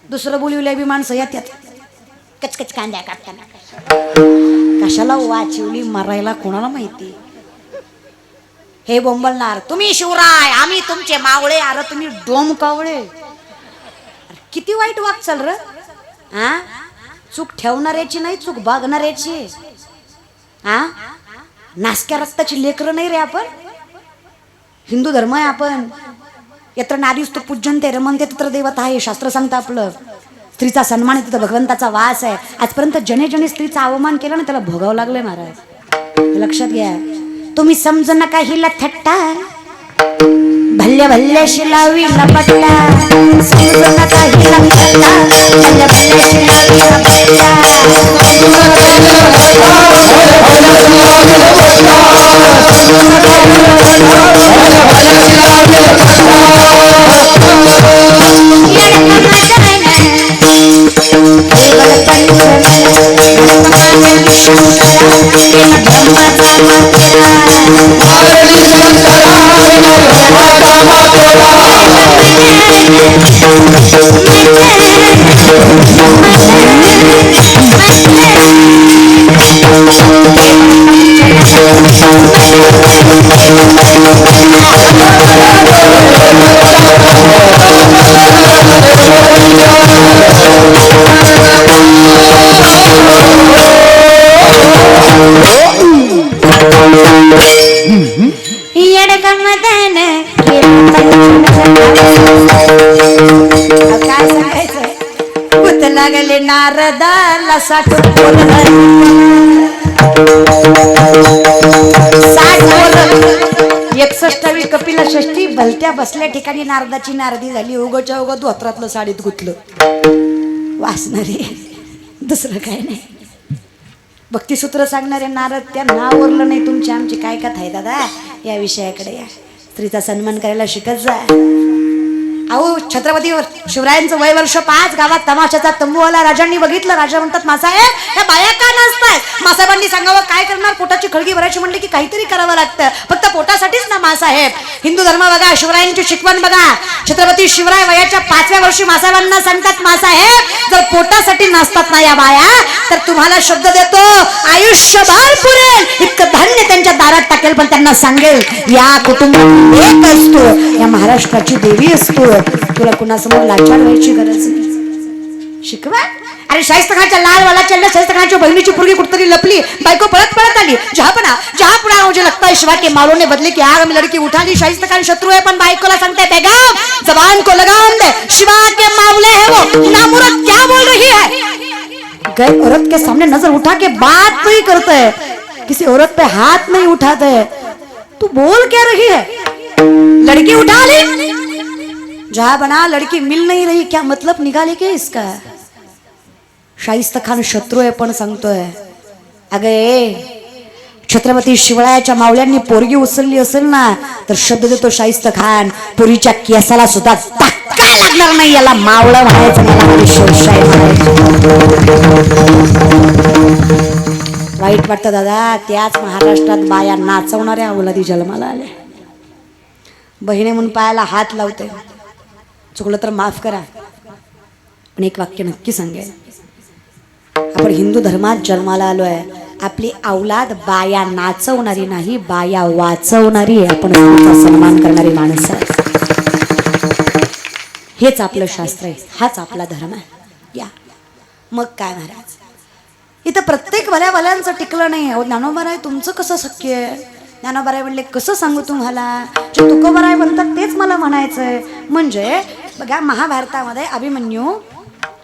दुसरं बोलविल्या बी माणसं येतात, कचकच कांद्या कापताना. कशाला वाचिवली मारायला कोणाला माहिती. हे बोंबलणार, तुम्ही शिवराय आम्ही तुमचे मावळे. अरे तुम्ही डोम कावळे. किती वाईट वागचाल र. हा, चूक ठेवणाऱ्याची नाही, चूक बघणाऱ्याची. हा, नासक्या रक्ताची लेकरं नाही रे आपण. हिंदू धर्म आहे आपण. यत्र नारीस्तु पूज्यन्ते रमन्ते तत्र देवता आहे, शास्त्र सांगतं आपलं. स्त्रीचा सन्मान आहे तिथं भगवंताचा वास आहे. आजपर्यंत जने जने स्त्रीचा अवमान केला ना, त्याला भोगावं लागलंय महाराज. लक्षात घ्या. तुम्ही समजू नका हिला थट्टा, भल्ल्या भल्ल्या शिलावी लपटला. समजू नका हिला थट्टा, भल्ल्या भल्ल्या शिलावी लपटला. नारदाला साठून बोललं 61वी कपिला षष्ठी भलत्या बसल्या ठिकाणी नारदाची नारदी झाली. उगोच्या उगो धोत्रातलं साडीत गुतलं वासणारे, दुसरं काय नाही. भक्तिसूत्र सांगणारे नारद त्या नावरलं नाही. तुमची आमची काय कथा आहे दादा, या विषयाकडे या. स्त्रीचा सन्मान करायला शिकत जा. अहो छत्रपती शिवरायांचं वय वर्ष 5, गावात तमाशाचा तंबू आला. राजांनी बघितलं. राजा म्हणतात मासाहेब ह्या बाया का नसतात? मासाहेबांनी सांगावं काय करणार, पोटाची खळगी भरायची म्हणली की काहीतरी करावं लागतं. फक्त पोटासाठीच ना मासाहेब. हिंदू धर्म बघा, शिवरायांची शिकवण बघा. छत्रपती शिवराय वयाच्या 5व्या वर्षी मासाहेबांना सांगतात मासाहेब जर पोटासाठी नसतात ना या बाया तर तुम्हाला शब्द देतो आयुष्यभर पुरेल इतकं धान्य त्यांच्या दारात टाकेल, पण त्यांना सांगेल या कुटुंबात एक असतो, या महाराष्ट्राची देवी असतो, तुला कुणासमोर लाचार व्हायची गरज नाही. शिकवा. अरे शाहिस्तखानाच्या लाल वाला चल्ला, शाहिस्तखानाच्या बहिणीची पोरगी कुठतरी लपली, बायको पळत पळत आली. जहापना मुझे लगता है शिवा के मालों ने बदले की आग में लड़की उठा ली. शाहिस्तखान शत्रु है पण बायकोला सांगते बेगम जबान को लगाम दे, शिवा के मामले है वो नामुराद क्या बोल रही है. गए औरत के सामने नजर उठा के बात नहीं करते है, किसी औरत पे हाथ नहीं उठाते है. तू बोल क्या रही है? लड़की उठा ली, जहां बना लड़की मिल नहीं रही, क्या मतलब निकाले क्या इसका? शाहिस्तखान शत्रू आहे पण सांगतोय अगे छत्रपती शिवरायाच्या मावळ्यांनी पोरगी उचलली असेल ना तर शब्द देतो शाहिस्तखान पोरीच्या केसाला सुद्धा धक्का लागणार नाही. याला मावळं म्हणायचं, मला माझी शिवशाही म्हणायची. वाईट वाटतं दादा, त्याच महाराष्ट्रात बाया नाचवणाऱ्या अवलादी जन्माला आल्या. बहिणी म्हणून पायाला हात लावते, चुकलं तर माफ करा, पण एक वाक्य नक्की सांगेल. आपण हिंदू धर्मात जन्माला आलोय. आपली औलाद बाया नाचवणारी नाही, बाया वाचवणारी आहे. आपण सन्मान करणारी माणसं. हेच आपलं शास्त्र आहे, हाच आपला धर्म आहे. या मग काय महाराज, इथं प्रत्येक भल्या टिकलं नाही. अहो ज्ञानोबाराय तुमचं कसं शक्य आहे? ज्ञानोबाराय म्हणले कसं सांगू तुम्हाला, जे तुकोबाराय म्हणतात तेच मला म्हणायचंय. म्हणजे बघा महाभारतामध्ये अभिमन्यू,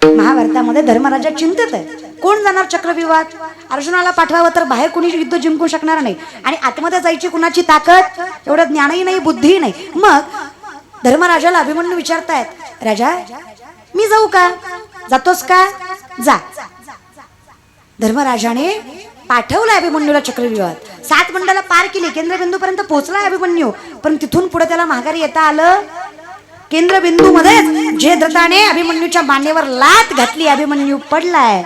महाभारतामध्ये धर्मराजा चिंतित आहे. कोण जाणार चक्रव्यूहात? अर्जुनाला पाठवावं तर बाहेर कुणी युद्ध जिंकू शकणार नाही, आणि आतमध्ये जायची कुणाची ताकद, एवढं ज्ञानही नाही बुद्धी नाही. मग धर्मराजाला अभिमन्यू विचारतायत राजा मी जाऊ का? जातोस का? जा. धर्मराजाने पाठवलं अभिमन्यूला चक्रव्यूहात. 7 मंडलं पार केली, केंद्रबिंदूपर्यंत पोहोचला अभिमन्यू, पण तिथून पुढे त्याला माघारी येता आलं. केंद्रबिंदू मध्ये जयद्रथाने अभिमन्यूच्या मानेवर लात घातली. अभिमन्यू पडलाय.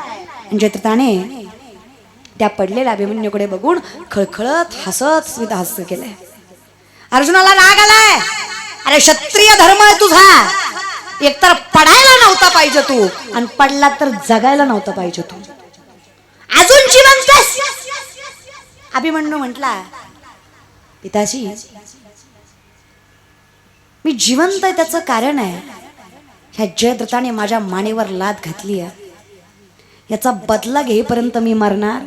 जयद्रथाने त्या पडलेल्या अभिमन्यूकडे बघून खळखळत हसत स्मित हास्य केलंय. अर्जुनाला राग आलाय. अरे क्षत्रिय धर्म आहे तुझा, एकतर पडायला नव्हता पाहिजे तू, आणि पडला तर जगायला नव्हता पाहिजे तू, अजून जिवंत. अभिमन्यू म्हटला पिताजी मी जिवंत आहे त्याचं कारण आहे ह्या जयद्रथाने माझ्या मानेवर लात घातली आहे, याचा बदला घेईपर्यंत मी मरणार.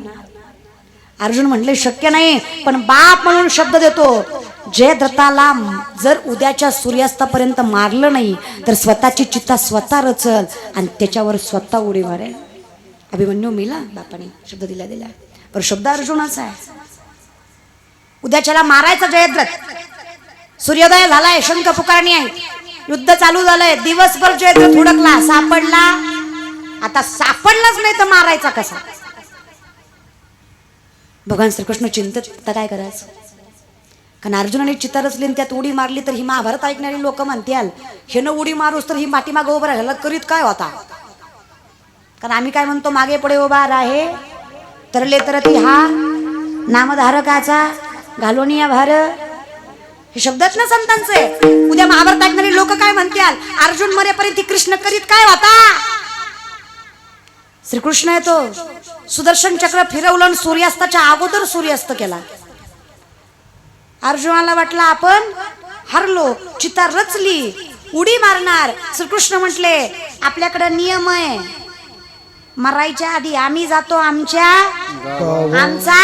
अर्जुन म्हटले शक्य नाही, पण बाप म्हणून शब्द देतो जयद्रथाला जर उद्याच्या सूर्यास्तापर्यंत मारलं नाही तर स्वतःची चित्ता स्वतः रचल आणि त्याच्यावर स्वतः उडी मारेल. अभिमन्यू मिला बापाने शब्द दिला, पण शब्द अर्जुनाचा आहे. उद्याच्याला मारायचं जयद्रथ. सूर्योदय झालाय, शंख पुकारणी आहे, युद्ध चालू झालंय. दिवसभर जयद्रथ हुडकला, सापडला. आता सापडलाच नाही तर मारायचा कसा? भगवान श्रीकृष्ण चिंतित, आता काय करायचं? कारण अर्जुनाने चित्ता रचली त्यात उडी मारली तर ही महाभारत ऐकणारी लोक म्हणतील हे न उडी मारूस तर ही पाठीमागे उभं राहिला करीत काय होता? कारण आम्ही काय म्हणतो मागे पुढे उभा राहे तरले तर ती हा नामधारकाचा घालोनिया भार, हे शब्दच ना संतांचे. उद्या महाभारत ऐकणारी लोक काय म्हणतील? अर्जुन मरेपर्यंत कृष्ण करीत काय होता? श्रीकृष्ण येतो, सुदर्शन चक्र फिरवलं, सूर्यास्ताच्या अगोदर सूर्यास्त केला. अर्जुनाला वाटला आपण हरलो, चिता रचली, उडी मारणार. श्रीकृष्ण म्हटले आपल्याकडे नियम आहे, मरायच्या आधी आम्ही जातो आमच्या आमचा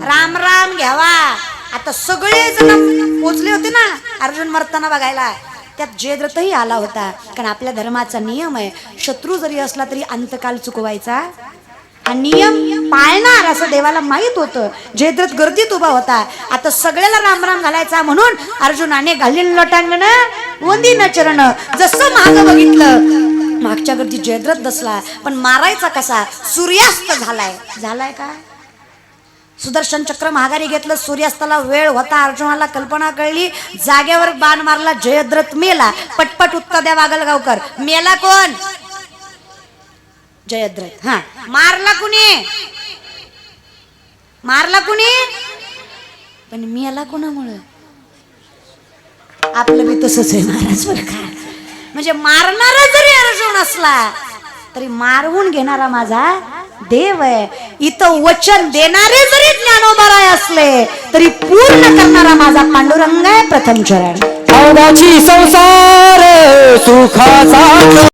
राम राम घ्यावा. आता सगळे जण पोचले होते ना अर्जुन मरताना बघायला. त्यात जयद्रथही आला होता. कारण आपल्या धर्माचा नियम आहे, शत्रू जरी असला तरी अंतकाल चुकवायचा हा नियम पाळणार असं देवाला माहित होतं. जयद्रथ गर्दीत उभा होता. आता सगळ्याला राम राम घालायचा म्हणून अर्जुनाने घालीन लोटांगण वंदीन चरण. जसं मागं बघितलं मागच्या गर्दीत जयद्रथ बसला, पण मारायचा कसा? सूर्यास्त झालाय का? सुदर्शन चक्र महागारी घेतलं. सूर्यास्ताला वेळ होता. अर्जुनाला कल्पना कळली. जागेवर बाण मारला. जयद्रथ मेला. पटपट उत्तर द्या वागलगावकर. मेला कोण? जयद्रथ. हा, मारला कुणी? पण मेला कोणामुळं? आपलं बी तसंच आहे महाराज बरं का. म्हणजे मारणारा जरी अर्जुन असला तरी मारवून घेणारा माझा देव आहे. इथं वचन देणारे जरी ज्ञानोबाराय असले तरी पूर्ण करणारा माझा पांडुरंग आहे. प्रथम चरण अवघाची संसार सुखाचा